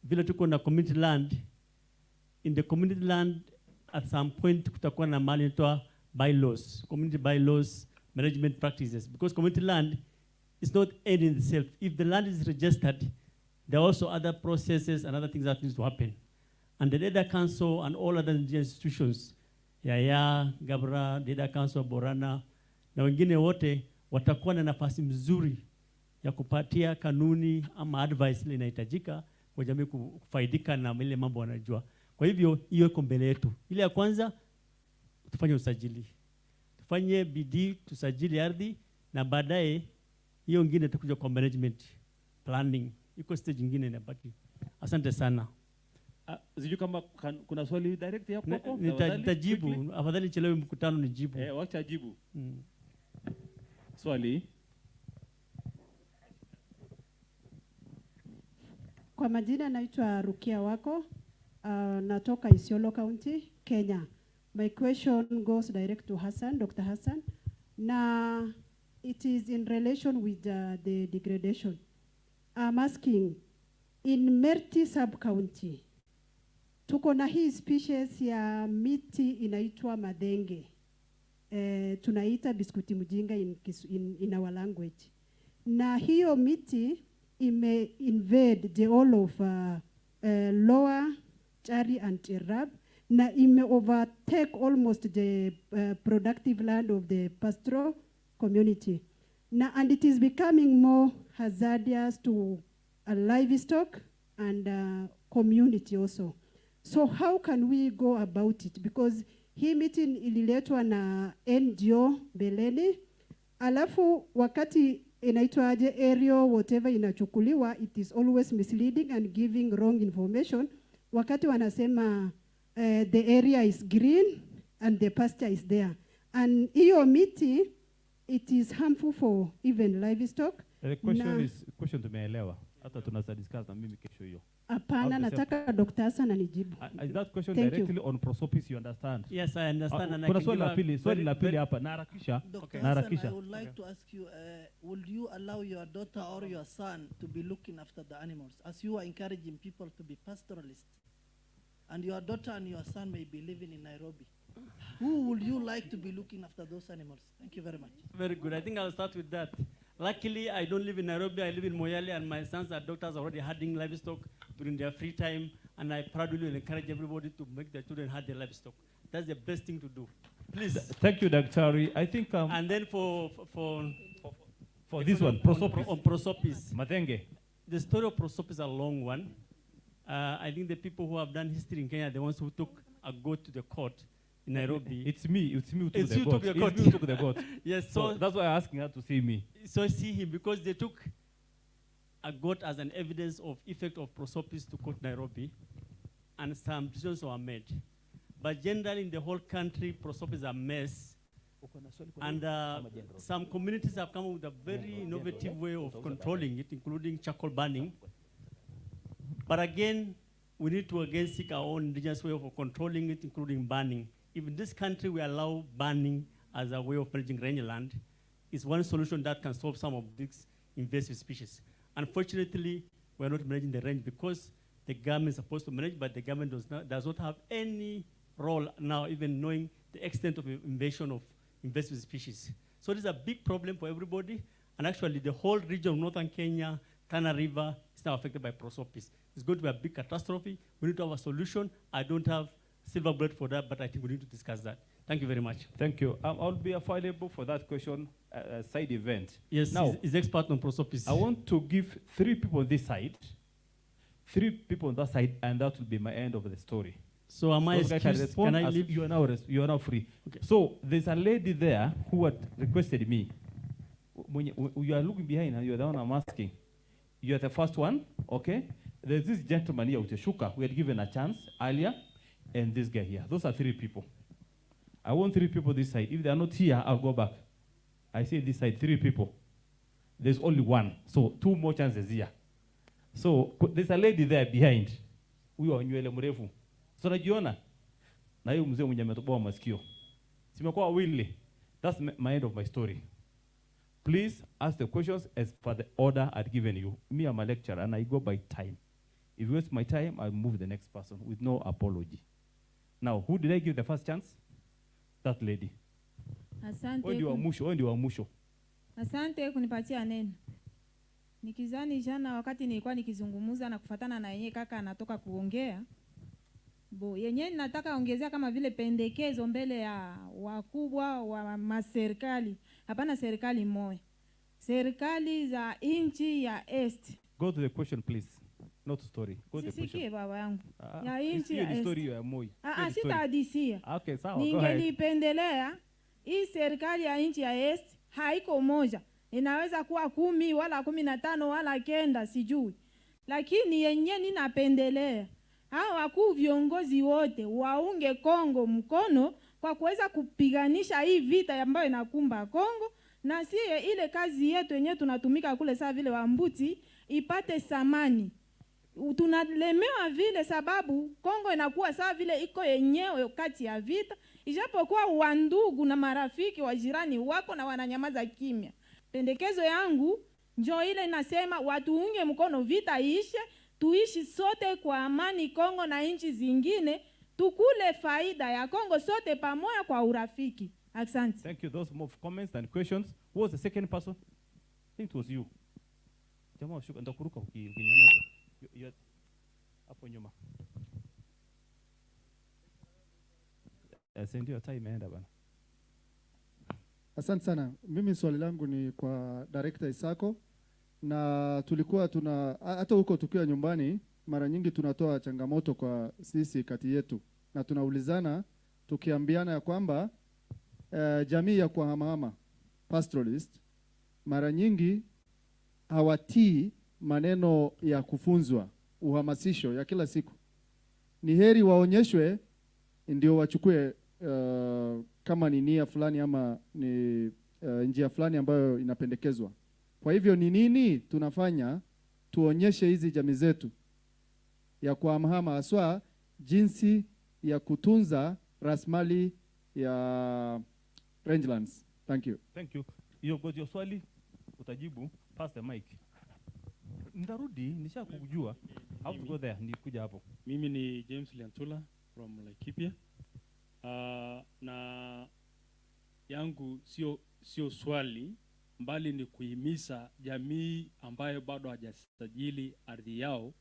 vile tuko na community land, in the community land at some point kutakuwa na mali inaitwa bylaws, community bylaws, management practices, because community land is not end in itself. If the land is registered, there are also other processes and other things that need to happen. And the Data Council and all other institutions, Yaya, Gabra, Data Council, Borana, na wengine wote watakuwa na nafasi mzuri ya kupatia kanuni ama advice ile inahitajika kwa jamii kufaidika na ile mambo wanajua. Kwa hivyo hiyo iko mbele yetu. Ile ya kwanza tufanye usajili. Tufanye bidii tusajili ardhi, na baadaye hiyo nyingine itakuja kwa management planning. Iko stage nyingine inabaki. Asante sana. Sijui kama kuna swali direct hapo kwako? Nitajibu. Afadhali chelewe mkutano nijibu. Wacha jibu. Swali. Kwa majina naitwa Rukia Wako, natoka Isiolo County, Kenya. My question goes direct to Hassan, Dr. Hassan. Now, it is in relation with the degradation. I'm asking, in Merti sub-county, tuko na hii species ya miti inaitwa madenge. Tunaita biskuti mjinga in our language. Na hiyo miti invade the whole of Lower Chari and Cherab, na overtake almost the productive land of the pastoral community. And it is becoming more hazardous to livestock and community also. So how can we go about it? Because hii meeting ililetwa na NGO Beleni, alafu wakati inaitwa aje area whatever inachukuliwa, it is always misleading and giving wrong information. Wakati wanasema the area is green and the pasture is there. And hiyo miti, it is harmful for even livestock. The question tumeelewa. Hata tunaweza discuss na mimi kesho hiyo. Hapana, nataka Dr. Hassan anijibu. Is that question directly on prosopis, you understand? Yes, I understand. Kuna swali la pili hapa. Naharakisha. Dr. Hassan, I would like to ask you, would you allow your daughter or your son to be looking after the animals, as you are encouraging people to be pastoralists? And your daughter and your son may be living in Nairobi. Who would you like to be looking after those animals? Thank you very much. Very good. I think I'll start with that. Luckily, I don't live in Nairobi. I live in Moyale, and my sons are doctors already herding livestock. during their free time, and I proudly will encourage everybody to make their children have their livestock. That's the best thing to do. Please. Thank you, Dr. I think and then for this one, Prosopis. On Prosopis. Matenge. The story of Prosopis is a long one. I think the people who have done history in Kenya are the ones who took a goat to the court in Nairobi. It's me who took It's the you goat. took the goat. It's me who took the goat. Yes, so that's why I'm asking her to see me. So see him, because they took a goat as an evidence of effect of Prosopis to court Nairobi, and some decisions were made. But generally in the whole country, Prosopis is a mess. And some communities have come up with a very innovative way of controlling it, including charcoal burning. But again, we need to again seek our own indigenous way of controlling it, including burning. If in this country we allow burning as a way of managing rangeland, it's one solution that can solve some of these invasive species. Unfortunately, we're not managing the range because the government is supposed to manage, but the government does not have any role now, even knowing the extent of invasion of invasive species. So this is a big problem for everybody, and actually the whole region of northern Kenya, Tana River, is now affected by Prosopis. It's going to be a big catastrophe. We need to have a solution. I don't have silver bullet for that, but I think we need to discuss that. Thank you very much. Thank you. I'll be available for that question, side event. Yes, now, he's expert on Prosopis. I want to give 3 people on this side, 3 people on that side, and that will be my end of the story. So am I excused? Can I leave? You are now free. Okay. So there's a lady there who had requested me. When you are looking behind her, you are the one I'm asking. You are the first one, okay? There's this gentleman here with a shuka. We had given a chance earlier, and this guy here. Those are 3 people. I want 3 people this side. If they are not here, I'll go back. I say this side, 3 people. There's only 1, so 2 more chances here. So there's a lady there behind. Huyo nywele mrefu. So najiona na hiyo mzee mwenye ametoboa masikio. Simekuwa wili. That's my end of my story. Please ask the questions as per the order I've given you. Me, I'm a lecturer and I go by time. If you waste my time, I'll move the next person with no apology. Now, who did I give the first chance? That lady. Asante. Wewe ndio wa mwisho. Asante kunipatia neno. Nikizani jana wakati nilikuwa nikizungumza na kufatana na yeye kaka anatoka kuongea. Yenyewe nataka ongezea kama vile pendekezo mbele ya wakubwa wa maserikali. Hapana serikali moja. Serikali za nchi ya East. Go to the question please. Not story. Go to the question. Sisikie baba yangu. Ya nchi ya East. Story ya Moi. Sitahadisia. Okay, sawa. Ningelipendelea hii serikali ya nchi ya East haiko moja. Inaweza kuwa 10 wala 15 wala 9 sijui. Lakini yenyewe ninapendelea hao wakuu viongozi wote waunge Kongo mkono kwa kuweza kupiganisha hii vita ambayo inakumba Kongo, na sie ile kazi yetu yenyewe tunatumika kule saa vile Wambuti ipate samani. Tunalemewa vile sababu Kongo inakuwa saa vile iko yenyewe kati ya vita, ijapokuwa wandugu na marafiki wa jirani wako na wananyamaza kimya. Pendekezo yangu njoo ile inasema watuunge mkono vita ishe, tuishi sote kwa amani Kongo na nchi zingine, tukule faida ya Kongo sote pamoja kwa urafiki. Asante. Thank you. Those more comments and questions. Who was the second person? I think it was you. Jamaa shuka ndakuruka ukinyamaza. Hapo nyuma. Send your time imeenda bana. Asante sana. Mimi swali langu ni kwa Director Isako, na tulikuwa hata huko tukiwa nyumbani mara nyingi tunatoa changamoto kwa sisi kati yetu, na tunaulizana tukiambiana ya kwamba jamii ya kuhamahama pastoralist mara nyingi hawatii maneno ya kufunzwa, uhamasisho ya kila siku. Ni heri waonyeshwe ndio wachukue kama ni nia fulani ama ni njia fulani ambayo inapendekezwa. Kwa hivyo ni nini tunafanya tuonyeshe hizi jamii zetu ya kuhamahama haswa jinsi ya kutunza rasilimali ya rangelands? Thank you. Thank you. Hiyo gojo swali utajibu, pass the mic. Ndarudi nishakujua. How to go there? Nikuja hapo. Mimi ni James Liantula from Laikipia. Na yangu sio swali, mbali ni kuhimiza jamii ambayo bado hajasajili ardhi yao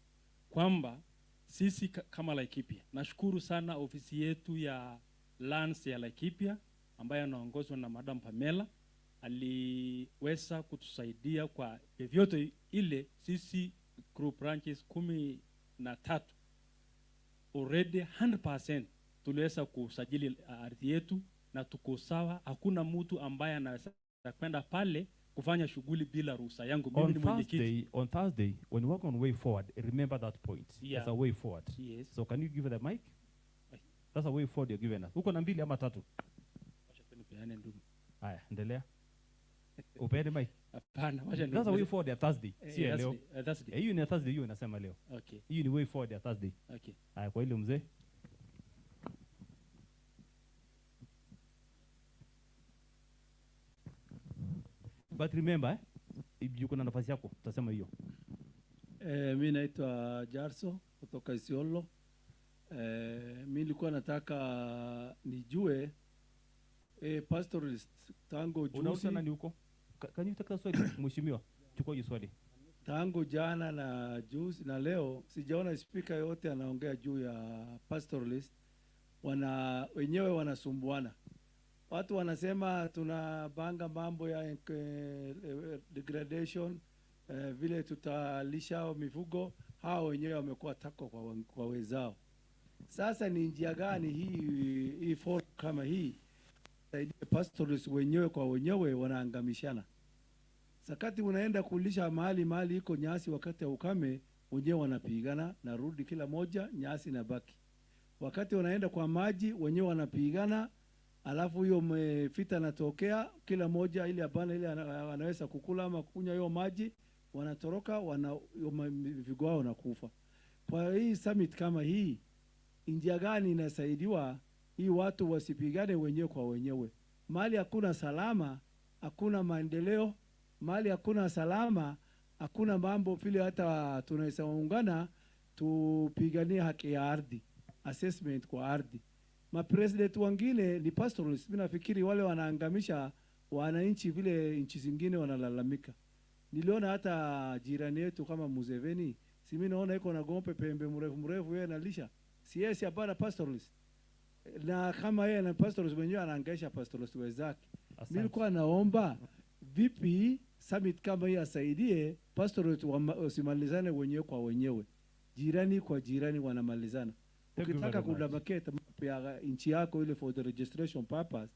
kwamba sisi kama Laikipia, nashukuru sana ofisi yetu ya lands ya Laikipia ambayo anaongozwa na Madam Pamela, aliweza kutusaidia kwa vyovyote ile. Sisi group branches 13 already 100% tuliweza kusajili ardhi yetu na tuko sawa. Hakuna mtu ambaye anaweza kwenda pale kufanya shughuli bila ruhusa yangu. Mimi ni mwenyekiti. On Thursday, when we work on way forward, remember that point. Yeah. As a way forward. Yes. So can you give her the mic? That's a way forward you're giving us. Uko na 2 ama 3? Wacha tunipeane ndugu. Haya, endelea. Upeane mic. Hapana, wacha That's a way forward ya Thursday. Si ya leo. Thursday. Hiyo ni ya Thursday, hiyo inasema leo. Okay. Hiyo ni way forward ya Thursday. Okay. Haya, kwa ile mzee. But remember, yuko na nafasi yako, utasema hiyo. Mi naitwa Jarso kutoka Isiolo. Mi nilikuwa nataka nijue pastoralist tangu juzi. Unauliza nani huko? Can you take a swali mheshimiwa? Chukua hiyo swali. Tangu jana na juzi na leo sijaona speaker yote anaongea juu ya pastoralist. Wenyewe wanasumbuana. Watu wanasema tunabanga mambo ya degradation, vile tutalisha mifugo. Hao wenyewe wamekuwa tako kwa wezao. Sasa ni njia gani hii for kama hii saidie pastoralists wenyewe kwa wenyewe wanaangamishana? Sakati unaenda kulisha mahali iko nyasi wakati ya ukame, wenyewe wanapigana na rudi kila moja nyasi na baki. Wakati wanaenda kwa maji wenyewe wanapigana, alafu hiyo vita natokea kila moja ili abana ile anaweza kukula ama kunywa hiyo maji, wanatoroka vigo wao nakufa. Kwa hii summit kama hii, njia gani inasaidiwa hii watu wasipigane wenyewe kwa wenyewe? Mali hakuna salama, hakuna maendeleo. Mali hakuna salama, hakuna mambo vile hata tunaweza ungana tupiganie haki ya ardhi, assessment kwa ardhi. Mapresident wengine ni pastoralists. Mimi nafikiri wale wanaangamisha wananchi vile nchi zingine wanalalamika. Niliona hata jirani yetu kama Museveni, si mimi naona iko na gombe pembe mrefu yeye analisha. Si yeye hapana pastoralist. Na kama yeye na pastoralist wenyewe anaangaisha pastoralist wenzake. Nilikuwa naomba vipi summit kama hii asaidie pastoralist wasimalizane wenyewe kwa wenyewe. Jirani kwa jirani wanamalizana. Ukitaka kudabaketa ya nchi yako ile for the registration purpose,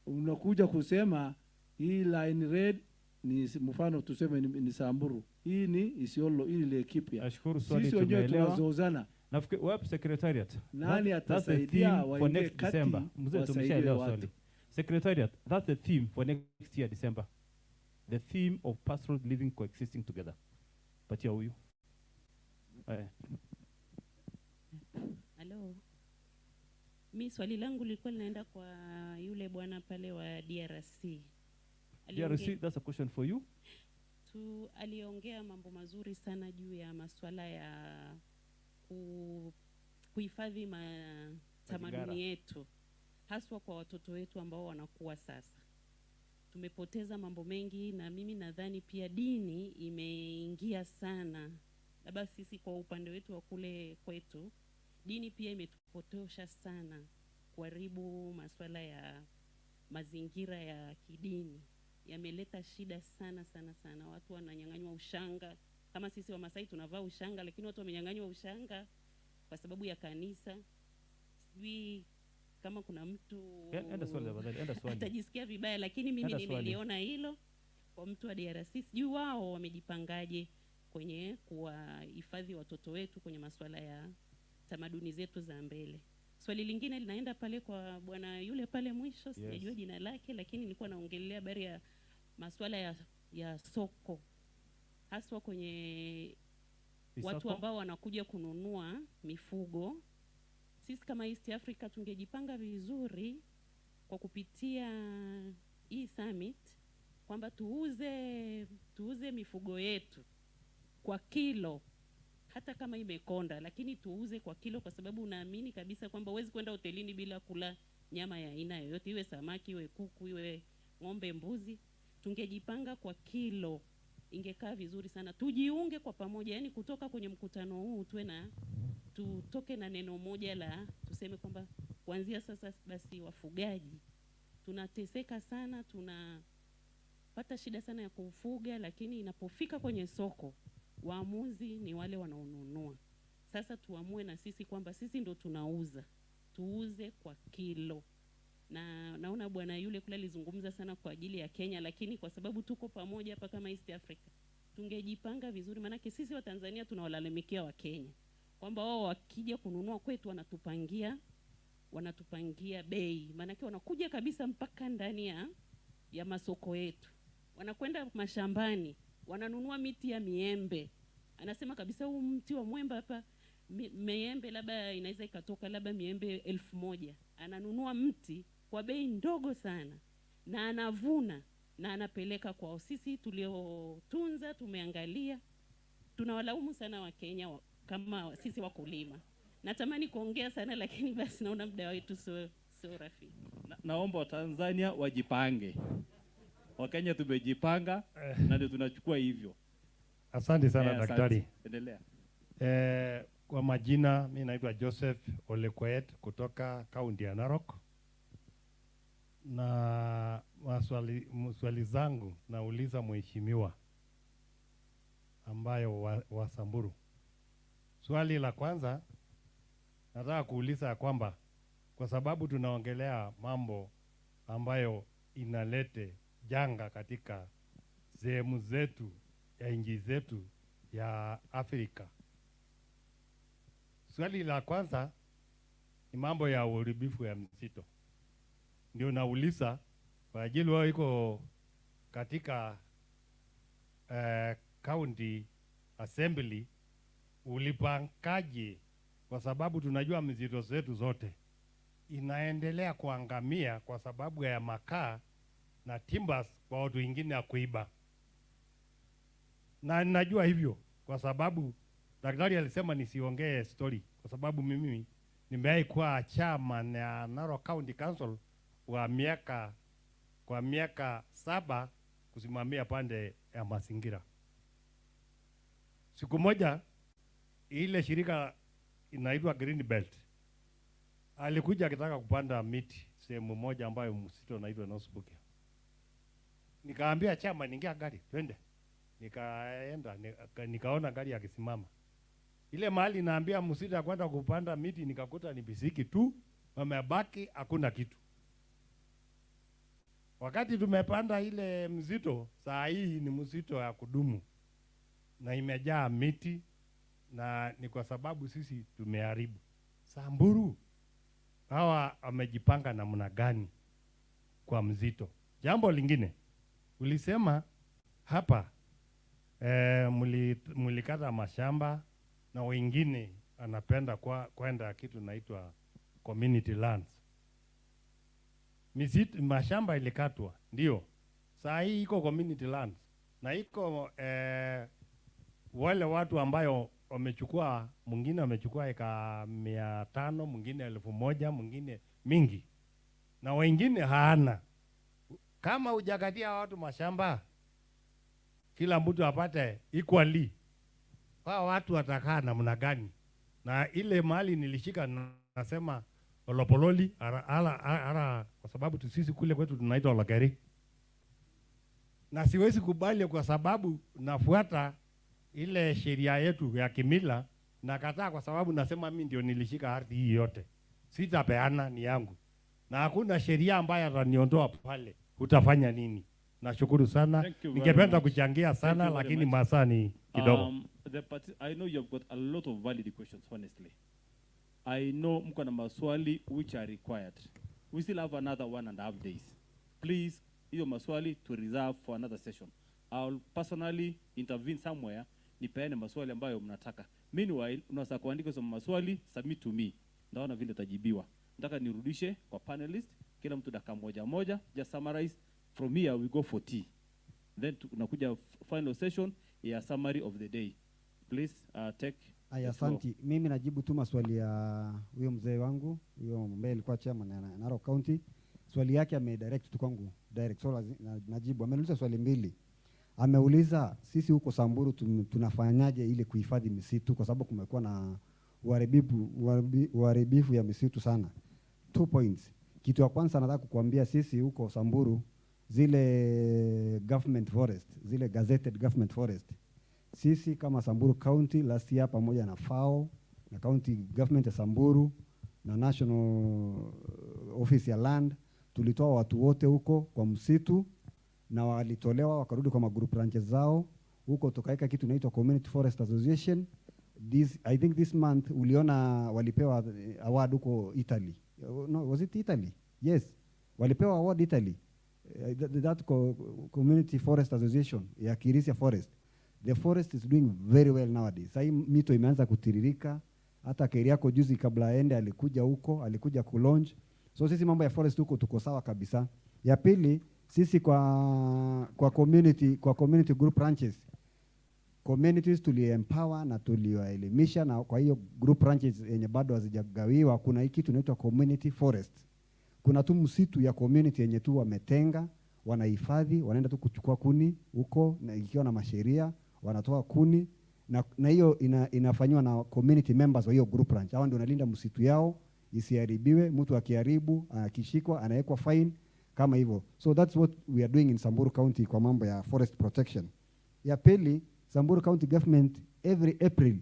unakuja kusema hii line red ni mfano tuseme ni Samburu, hii ni Isiolo, hii ni Laikipia. Sisi wenyewe tunazozana. Nafikiri web secretariat. Nani atasaidia for next December? Mzee tumeshaelewa swali. Secretariat, that's the theme for next year December. The theme of pastoral living coexisting together. Patia huyu. Hello. Mi swali langu lilikuwa linaenda kwa yule bwana pale wa DRC. DRC, that's a question for you. Aliongea mambo mazuri sana juu ya masuala ya kuhifadhi tamaduni yetu, haswa kwa watoto wetu ambao wanakuwa sasa. Tumepoteza mambo mengi, na mimi nadhani pia dini imeingia sana. Labda sisi kwa upande wetu wa kule kwetu, dini pia imetupotosha sana kuharibu masuala ya mazingira ya kidini. Yameleta shida sana sana sana. Watu wananyang'anywa ushanga. Kama sisi wa Masai tunavaa ushanga, lakini watu wamenyang'anywa ushanga kwa sababu ya kanisa. Sijui kama kuna mtu enda swali. atajisikia vibaya, lakini mimi nimeliona hilo kwa mtu wa DRC. Sijui wao wamejipangaje kwenye kuwahifadhi watoto wetu kwenye masuala ya tamaduni zetu za mbele. Swali lingine linaenda pale kwa bwana yule pale mwisho, sijajua jina lake, lakini nilikuwa naongelea habari ya masuala ya soko, haswa kwenye watu ambao wanakuja kununua mifugo. Sisi kama East Africa tungejipanga vizuri kwa kupitia hii summit kwamba tuuze mifugo yetu kwa kilo, hata kama imekonda, lakini tuuze kwa kilo, kwa sababu naamini kabisa kwamba huwezi kwenda hotelini bila kula nyama ya aina yoyote, iwe samaki, iwe kuku, iwe ng'ombe, mbuzi. Tungejipanga kwa kilo ingekaa vizuri sana tujiunge kwa pamoja, yani kutoka kwenye mkutano huu tutoke na neno moja la tuseme kwamba kuanzia sasa basi wafugaji tunateseka sana, tunapata shida sana ya kufuga, lakini inapofika kwenye soko waamuzi ni wale wanaonunua. Sasa tuamue na sisi kwamba sisi ndo tunauza, tuuze kwa kilo. Na naona bwana yule kule alizungumza sana kwa ajili ya Kenya, lakini kwa sababu tuko pamoja hapa kama East Africa, tungejipanga vizuri, maana sisi wa Tanzania tunawalalamikia wa Kenya kwamba wao wakija kununua kwetu wanatupangia bei, maana wanakuja kabisa mpaka ndani ya masoko yetu, wanakwenda mashambani, wananunua miti ya miembe. Anasema kabisa huu mti wa mwembe hapa miembe labda inaweza ikatoka labda miembe 1000, ananunua mti kwa bei ndogo sana na anavuna na anapeleka kwao. Sisi tuliotunza tumeangalia, tunawalaumu sana wa Kenya kama sisi wakulima. Natamani kuongea sana lakini basi naona muda wetu sio rafiki. Naomba Watanzania wajipange. Wakenya tumejipanga na ndio tunachukua hivyo. Asante sana daktari. Endelea. Kwa majina mimi naitwa Joseph Olekoet kutoka kaunti ya Narok. Na maswali zangu nauliza mheshimiwa ambayo wa Samburu. Swali la kwanza nataka kuuliza kwamba kwa sababu tunaongelea mambo ambayo inalete janga katika sehemu zetu ya nchi zetu ya Afrika. Swali la kwanza ni mambo ya uharibifu ya msitu. Ndio nauliza kwa ajili wao iko katika county assembly, ulipangaje? Kwa sababu tunajua misitu zetu zote inaendelea kuangamia kwa sababu ya makaa na timbers kwa watu wengine ya kuiba. Na ninajua hivyo kwa sababu daktari alisema nisiongee story, kwa sababu mimi nimewahi kuwa chairman ya Narok County Council kwa miaka 7 kusimamia pande ya mazingira. Siku moja ile shirika inaitwa Green Belt alikuja akitaka kupanda miti sehemu moja ambayo msitu unaitwa Nosbukia. Nikaambia chama ningia gari twende. Nikaenda nikaona gari akisimama. Ile mahali naambia msitu kwenda kupanda miti nikakuta ni bisiki tu, wamebaki hakuna kitu. Wakati tumepanda ile mzito, saa hii ni mzito ya kudumu na imejaa miti, na ni kwa sababu sisi tumeharibu. Samburu hawa wamejipanga namna gani kwa mzito? Jambo lingine ulisema hapa mulikata mashamba na wengine anapenda kwenda kitu naitwa community lands. Mashamba ilikatwa ndio, saa hii iko community lands na iko wale watu ambayo wamechukua, mwingine wamechukua eka 500, mwingine 1000, mwingine mingi, na wengine haana. Kama hujakatia watu mashamba kila mtu apate equally, hao watu watakaa namna gani? Na ile mali nilishika nasema Olopololi ara kwa sababu sisi kule kwetu tunaitwa Olokeri, na siwezi kubali kwa sababu nafuata ile sheria yetu ya kimila. Nakataa kwa sababu nasema mimi ndio nilishika ardhi hii yote, sitapeana, ni yangu, na hakuna sheria ambayo ataniondoa pale. Utafanya nini? Nashukuru sana, ningependa kuchangia sana lakini masaa ni kidogo. I know you have got a lot of valid questions, honestly. I know mko na maswali which are required. We still have another 1.5 days. Please, hiyo maswali to reserve for another session. I'll personally intervene somewhere, nipeane maswali ambayo mnataka. Meanwhile, unaweza kuandika hizo maswali, submit to me. Ndaona vile tajibiwa. Nataka nirudishe kwa panelist, kila mtu dakika moja, just summarize. From here we go for tea. Then tunakuja final session ya summary of the day. Please take. Asante. Mimi najibu tu maswali ya huyo mzee wangu, huyo ambaye alikuwa chairman ya Narok County. Swali yake amedirect tu kwangu direct, so najibu. Ameuliza swali 2. Ameuliza sisi huko Samburu tunafanyaje ili kuhifadhi misitu, kwa sababu kumekuwa na uharibifu ya misitu sana. 2 points. Kitu ya kwanza nataka kukuambia, sisi huko Samburu zile government forest, zile gazetted government forest, sisi kama Samburu County last year pamoja na FAO na county government ya Samburu na national office ya land, tulitoa watu wote huko kwa msitu na walitolewa wakarudi kwa group ranches zao huko, tukaweka kitu inaitwa Community Forest Association. I think this month uliona walipewa award huko Italy. No, was it Italy? Yes, walipewa award Italy. That Community Forest Association ya Kirisia Forest. The forest is doing very well nowadays. Sasa mito imeanza kutiririka. Hata Keriako juzi kabla aende alikuja huko, alikuja kulaunch. So sisi mambo ya forest huko tuko sawa kabisa. Ya pili, sisi kwa community group ranches, communities tuliempower na tuliwaelimisha, na kwa hiyo group ranches yenye bado hazijagawiwa, kuna hiki kitu inaitwa community forest. Kuna tu msitu ya community yenye tu wametenga, wanahifadhi, wanaenda tu kuchukua kuni huko, na ikiwa na masheria wanatoa kuni, na hiyo inafanywa na community members wa hiyo group ranch. Hao ndio wanalinda msitu yao isiharibiwe, mtu akiharibu akishikwa anawekwa fine kama hivyo. So that's what we are doing in Samburu County kwa mambo ya forest protection. Ya pili, Samburu County government every April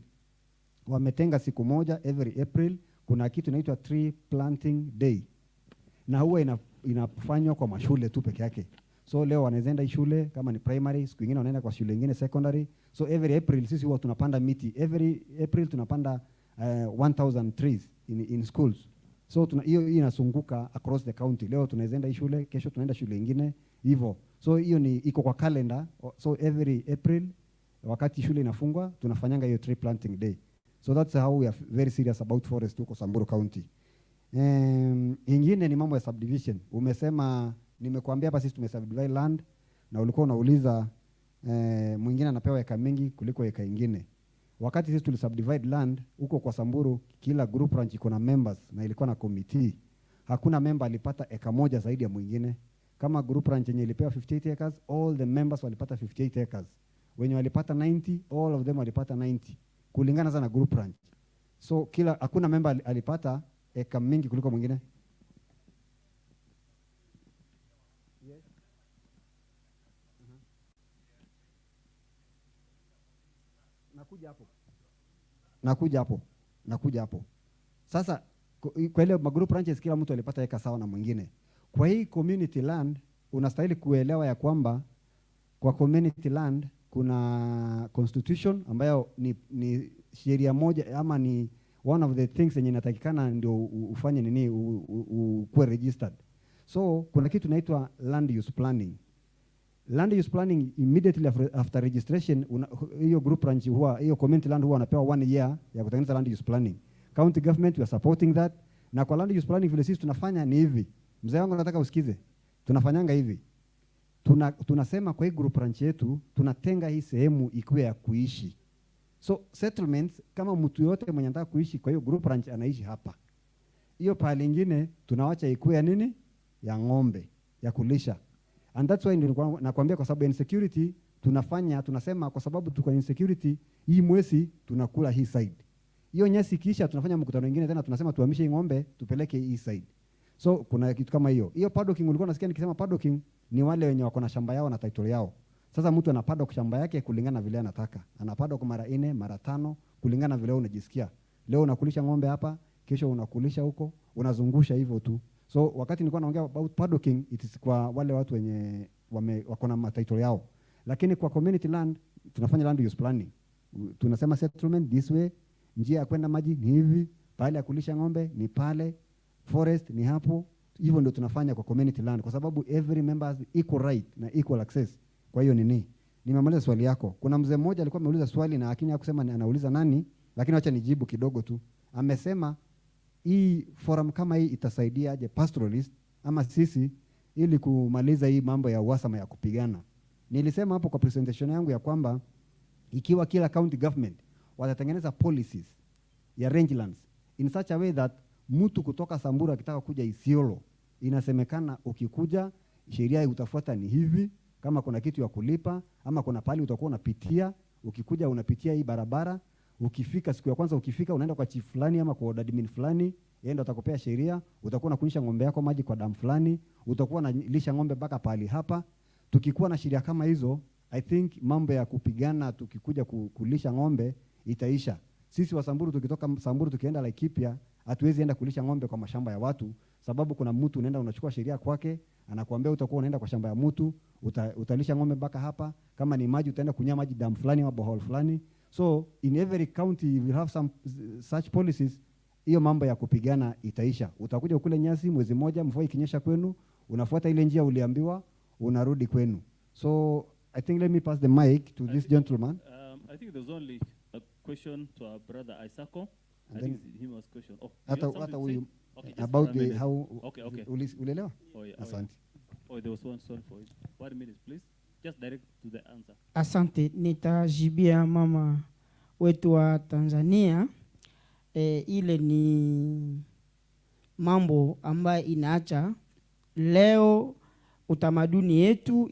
wametenga siku moja, every April kuna kitu inaitwa tree planting day, na huwa inafanywa kwa mashule tu peke yake. So leo wanaenda shule kama ni primary, siku nyingine wanaenda kwa shule nyingine secondary. So every April sisi huwa tunapanda miti, every April tunapanda 1000 trees in schools. So hiyo inasunguka across the county. Leo tunaenda shule, kesho tunaenda shule nyingine hivyo. So hiyo iko kwa calendar. So every April wakati shule inafungwa tunafanyanga hiyo tree planting day. So that's how we are very serious about forest huko Samburu County. Ingine ni mambo ya subdivision. Umesema, nimekuambia hapa sisi tumesubdivide land, na ulikuwa unauliza mwingine anapewa eka mingi kuliko eka ingine. Wakati sisi tulisubdivide land huko kwa Samburu, kila group ranch iko na members na ilikuwa na committee. Hakuna member alipata eka moja zaidi ya mwingine. Kama group ranch yenye ilipewa 58 acres, all the members walipata 58 acres. Wenye walipata 90, all of them walipata 90. Kulingana sana group ranch. So hakuna member alipata eka mingi kuliko mwingine. Yes. Nakuja hapo. Sasa kwa ile group ranches kila mtu alipata eka sawa na mwingine. Kwa hii community land unastahili kuelewa ya kwamba kwa community land kuna constitution ambayo ni sheria moja, ama ni one of the things yenye inatakikana ndio ufanye nini ukuwe registered. So kuna kitu inaitwa land use planning. Land use planning immediately after registration, hiyo group ranch hiyo community land huwa wanapewa 1 year ya kutengeneza land use planning. County government we are supporting that. Na kwa land use planning vile sisi tunafanya ni hivi. Mzee wangu nataka usikize. Tunafanyanga hivi. Tunasema kwa hii group ranch yetu tunatenga hii sehemu ikuwe ya kuishi. So settlements, kama mtu yote mwenye anataka kuishi kwa hiyo group ranch anaishi hapa. Hiyo pahali nyingine tunawacha ikuwe ya nini? Ya ng'ombe, ya kulisha. And that's why nakwambia kwa sababu insecurity tunasema kwa sababu tuko insecurity, hii mwezi tunakula hii side. Hiyo nyasi kisha tunafanya mkutano mwingine tena tunasema tuhamishe hii ng'ombe tupeleke hii side. So kuna kitu kama hiyo. Hiyo paddocking ulikuwa unasikia nikisema paddocking ni wale wenye wako na shamba yao na title yao. Sasa mtu ana paddock shamba yake kulingana na vile anataka. Ana paddock mara 4, mara 5 kulingana na vile unajisikia. Leo unakulisha ng'ombe hapa, kesho unakulisha huko, unazungusha hivyo tu. So wakati nilikuwa naongea about paddocking, it is kwa wale watu wenye wako na title yao. Lakini kwa community land tunafanya land use planning. Tunasema settlement this way, njia ya kwenda maji ni hivi, pale ya kulisha ng'ombe ni pale, forest ni hapo. Hivyo ndio tunafanya kwa community land kwa sababu every member has equal right na equal access. Kwa hiyo nimemaliza swali yako. Kuna mzee mmoja alikuwa ameuliza swali na lakini hakusema anauliza nani, lakini acha nijibu kidogo tu. Amesema hii forum kama hii itasaidia aje pastoralist ama sisi ili kumaliza hii mambo ya uhasama ya kupigana. Nilisema hapo kwa presentation yangu ya kwamba ikiwa kila county government watatengeneza policies ya rangelands in such a way that mtu kutoka Samburu akitaka kuja Isiolo, inasemekana ukikuja sheria utafuata ni hivi, kama kuna kitu ya kulipa ama kuna pali utakuwa unapitia, ukikuja unapitia hii barabara, ukifika siku ya kwanza ukifika unaenda kwa chief fulani ama kwa admin fulani, yeye ndo atakupea sheria, utakuwa unakunyisha ng'ombe yako maji kwa damu fulani, utakuwa unalisha ng'ombe mpaka pali hapa. Tukikuwa na sheria kama hizo, I think mambo ya kupigana tukikuja kulisha ng'ombe itaisha. Sisi wa Samburu tukitoka Samburu tukienda Laikipia, hatuwezi enda kulisha ng'ombe kwa mashamba ya watu, sababu kuna mtu unaenda unachukua sheria kwake, anakuambia utakuwa unaenda kwa shamba ya mtu, utalisha ng'ombe mpaka hapa, kama ni maji utaenda kunywa maji damu fulani au bohol fulani. So in every county we have some such policies. Hiyo mambo ya kupigana itaisha. Utakuja ukule nyasi mwezi moja, mvua ikinyesha kwenu, unafuata ile njia uliambiwa, unarudi kwenu. So I think let me pass the mic to this gentleman. I think there's only a question to our brother Isako. And I then think he was question. Oh, hata you have something to huyu say? Okay, just about for a the minute. how Okay, okay. ulielewa? Oh, yeah, Asante. Oh, there was one son for it. 1 minute, please. Just direct to the answer. Asante, nitajibia mama wetu wa Tanzania. Ile ni mambo ambayo inaacha leo utamaduni yetu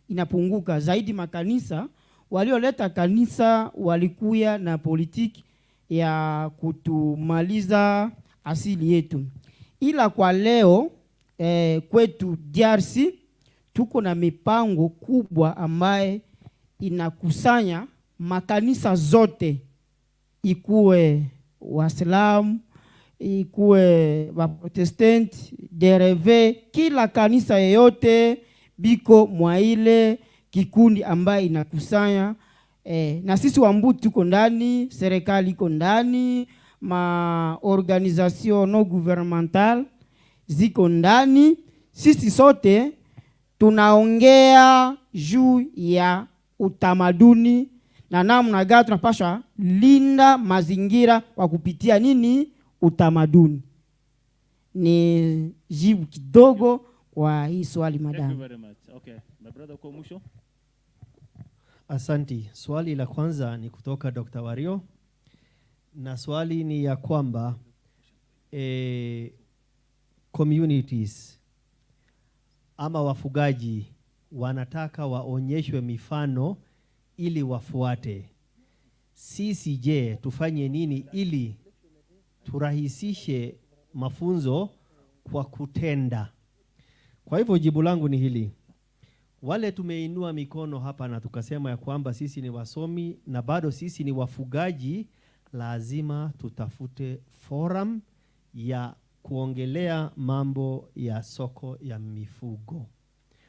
inapunguka zaidi. Makanisa walioleta kanisa walikuya na politiki ya kutumaliza asili yetu, ila kwa leo kwetu DRC tuko na mipango kubwa ambaye inakusanya makanisa zote, ikuwe Waislamu, ikuwe Waprotestanti, dereve, kila kanisa yeyote biko mwa ile kikundi ambaye inakusanya na sisi Wambuti tuko ndani, serikali iko ndani, ma organisation no gouvernemental ziko ndani. Sisi sote tunaongea juu ya utamaduni na namna gani tunapaswa linda mazingira kwa kupitia nini? Utamaduni. Ni jibu kidogo kwa hii swali madam. Thank you very much. Okay, my brother kwa mwisho. Asanti. Swali la kwanza ni kutoka Dr. Wario, na swali ni ya kwamba communities ama wafugaji wanataka waonyeshwe mifano ili wafuate. Sisi je, tufanye nini ili turahisishe mafunzo kwa kutenda? Kwa hivyo jibu langu ni hili. Wale tumeinua mikono hapa na tukasema ya kwamba sisi ni wasomi na bado sisi ni wafugaji, lazima tutafute forum ya kuongelea mambo ya soko ya mifugo.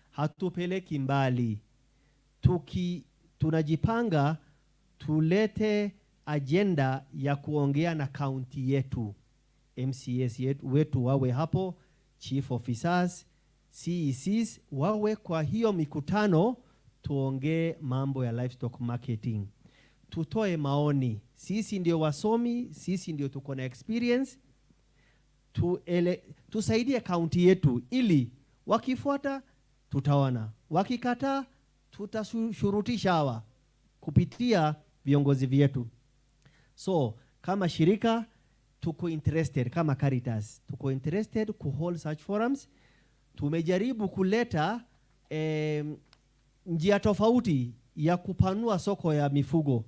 Hatupeleki mbali. Tunajipanga tulete agenda ya kuongea na county yetu, MCS wetu wawe hapo, chief officers, CECs wawe kwa hiyo mikutano, tuongee mambo ya livestock marketing. Tutoe maoni. Sisi ndio wasomi, sisi ndio tuko na experience. Tusaidie county yetu ili wakifuata tutaona, wakikataa tutashurutisha hawa kupitia viongozi vyetu. So kama shirika tuko interested, kama Caritas tuko interested ku hold such forums. Tumejaribu kuleta njia tofauti ya kupanua soko ya mifugo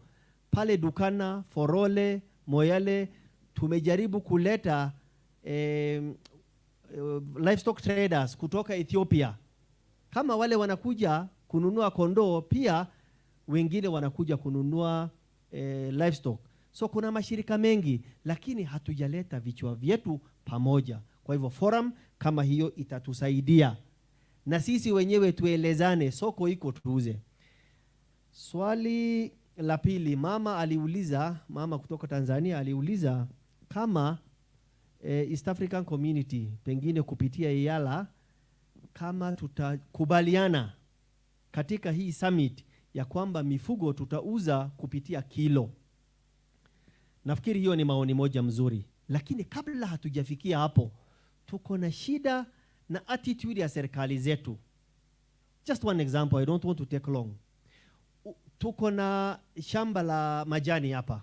pale Dukana, Forole, Moyale. Tumejaribu kuleta livestock traders kutoka Ethiopia, kama wale wanakuja kununua kondoo, pia wengine wanakuja kununua livestock. So kuna mashirika mengi, lakini hatujaleta vichwa vyetu pamoja. Kwa hivyo forum kama hiyo itatusaidia, na sisi wenyewe tuelezane, soko iko tuuze. Swali la pili, mama kutoka Tanzania aliuliza kama East African Community pengine kupitia IALA kama tutakubaliana katika hii summit ya kwamba mifugo tutauza kupitia kilo. Nafikiri hiyo ni maoni moja mzuri, lakini kabla hatujafikia hapo, tuko na shida na attitude ya serikali zetu. Just one example, I don't want to take long. Tuko na shamba la majani hapa,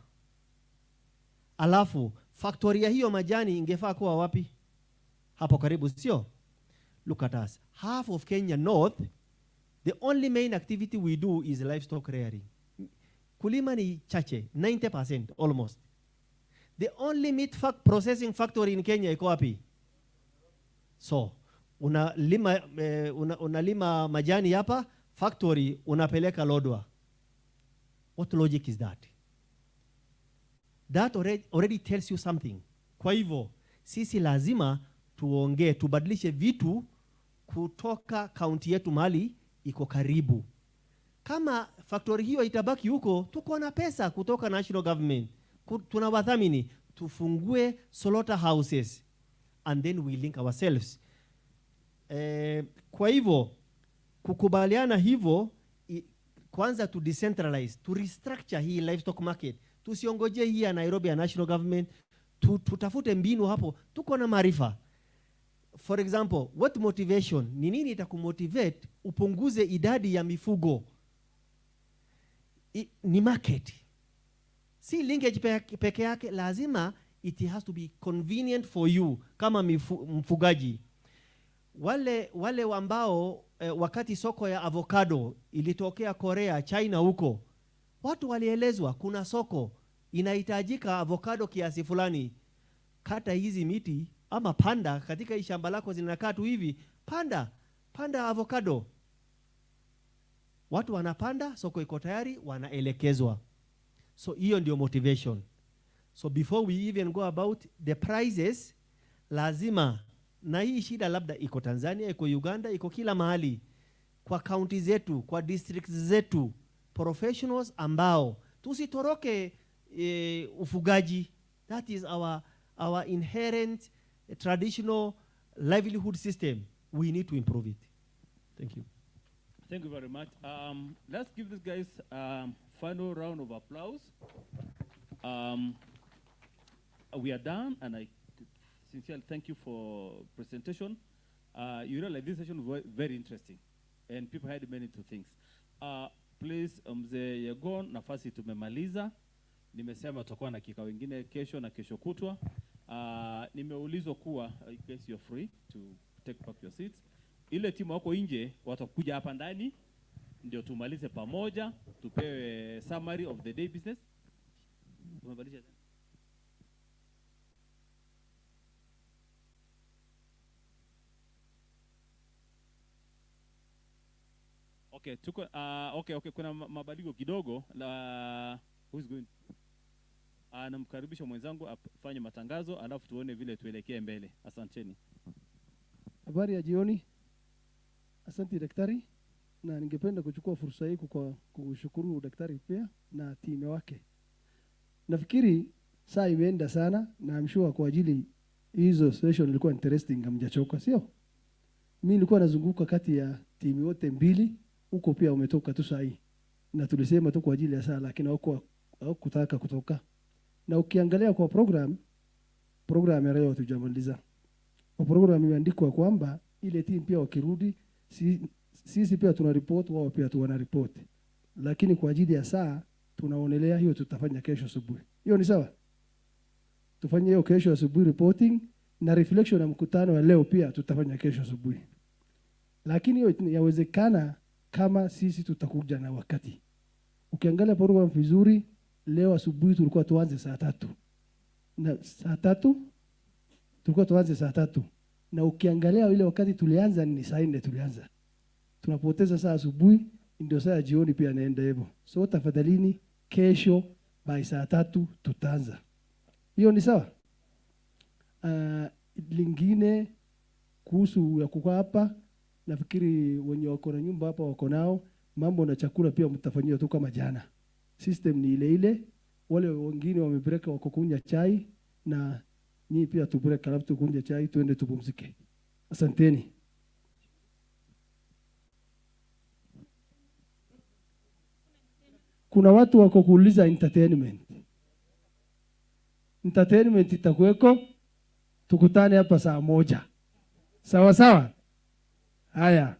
alafu factory ya hiyo majani ingefaa kuwa wapi? Hapo karibu, sio? Look at us. Half of Kenya North The only main activity we do is livestock rearing. Kulima ni chache, 90% almost. The only meat processing factory in Kenya iko wapi? So, unalima majani hapa, factory unapeleka Lodwar. What logic is that? That already tells you something. Kwa hivyo, sisi lazima tuongee, tubadilishe vitu kutoka kaunti yetu mali iko karibu. Kama factory hiyo itabaki huko, tuko na pesa kutoka national government. Tunawadhamini, tufungue slaughter houses and then we link ourselves. Kwa hivyo, kukubaliana hivyo, kwanza to decentralize, to restructure hii livestock market. Tusiongoje hii ya Nairobi ya national government, tutafute mbinu hapo, tuko na maarifa. For example, what motivation? Ni nini itakumotivate upunguze idadi ya mifugo? Ni market. Si linkage peke yake, lazima it has to be convenient for you kama mfugaji. Wale ambao wakati soko ya avocado ilitokea Korea, China huko, watu walielezwa kuna soko inahitajika avocado kiasi fulani. Kata hizi miti ama panda katika hii shamba lako zinakaa tu hivi, panda avocado. Watu wanapanda, soko iko tayari, wanaelekezwa. So hiyo ndio motivation. So before we even go about the prices, lazima, na hii shida labda iko Tanzania, iko Uganda, iko kila mahali, kwa county zetu, kwa districts zetu, professionals ambao tusitoroke ufugaji. That is our inherent traditional livelihood system. We need to improve it. Thank you. Thank you very much. Let's give these guys final round of applause. We are done, and I sincerely thank you for presentation. You know, like this session was very interesting, and people had many two things. Please, Mzee Yegon, nafasi tumemaliza. Nimesema tutakuwa na kikao wengine kesho na kesho kutwa. Nimeulizwa kuwa I guess you're free to take back your seats. Ile timu wako nje watakuja hapa ndani ndio tumalize pamoja, tupewe summary of the day business. Tumebadilisha. Okay, tuko okay, kuna mabadiliko kidogo la who's going. Namkaribisha mwenzangu afanye matangazo alafu tuone vile tuelekee mbele. Asanteni. Habari ya jioni. Asante daktari, na ningependa kuchukua fursa hii kwa kushukuru daktari pia na timu wake. Nafikiri saa imeenda sana na I'm sure kwa ajili hizo session ilikuwa interesting, hamjachoka sio? Mimi nilikuwa nazunguka kati ya timu yote mbili, huko pia umetoka tu saa hii. Na tulisema tu kwa ajili ya saa, lakini hawakutaka kutoka. Na ukiangalia kwa program ya leo tujamaliza. Kwa program imeandikwa kwamba ile timu pia wakirudi sisi pia tuna report, wao pia wana report. Lakini kwa ajili ya saa tunaonelea hiyo tutafanya kesho asubuhi. Hiyo ni sawa? Tufanye hiyo kesho asubuhi reporting, na reflection ya mkutano wa leo pia tutafanya kesho asubuhi. Lakini hiyo yawezekana kama sisi tutakuja na wakati. Ukiangalia program vizuri, leo asubuhi tulikuwa tuanze saa 3. Na saa 3 tulikuwa tuanze saa 3. Na ukiangalia ile wakati tulianza ni saa 4 tulianza. Tunapoteza saa asubuhi, ndio saa jioni pia naenda hivyo. So tafadhalini kesho by saa 3 tutaanza. Hiyo ni sawa? Lingine kuhusu ya kukaa hapa, nafikiri wenye wako na nyumba hapa wako nao, mambo na chakula pia mtafanyia tu kama jana. System ni ile ile, wale wengine wamebreka wako kunywa chai, na nyinyi pia tubreka alafu tukunywe chai tuende tupumzike. Asanteni. Kuna watu wako kuuliza entertainment. Entertainment itakuweko, tukutane hapa saa 1. Sawa sawa? Haya.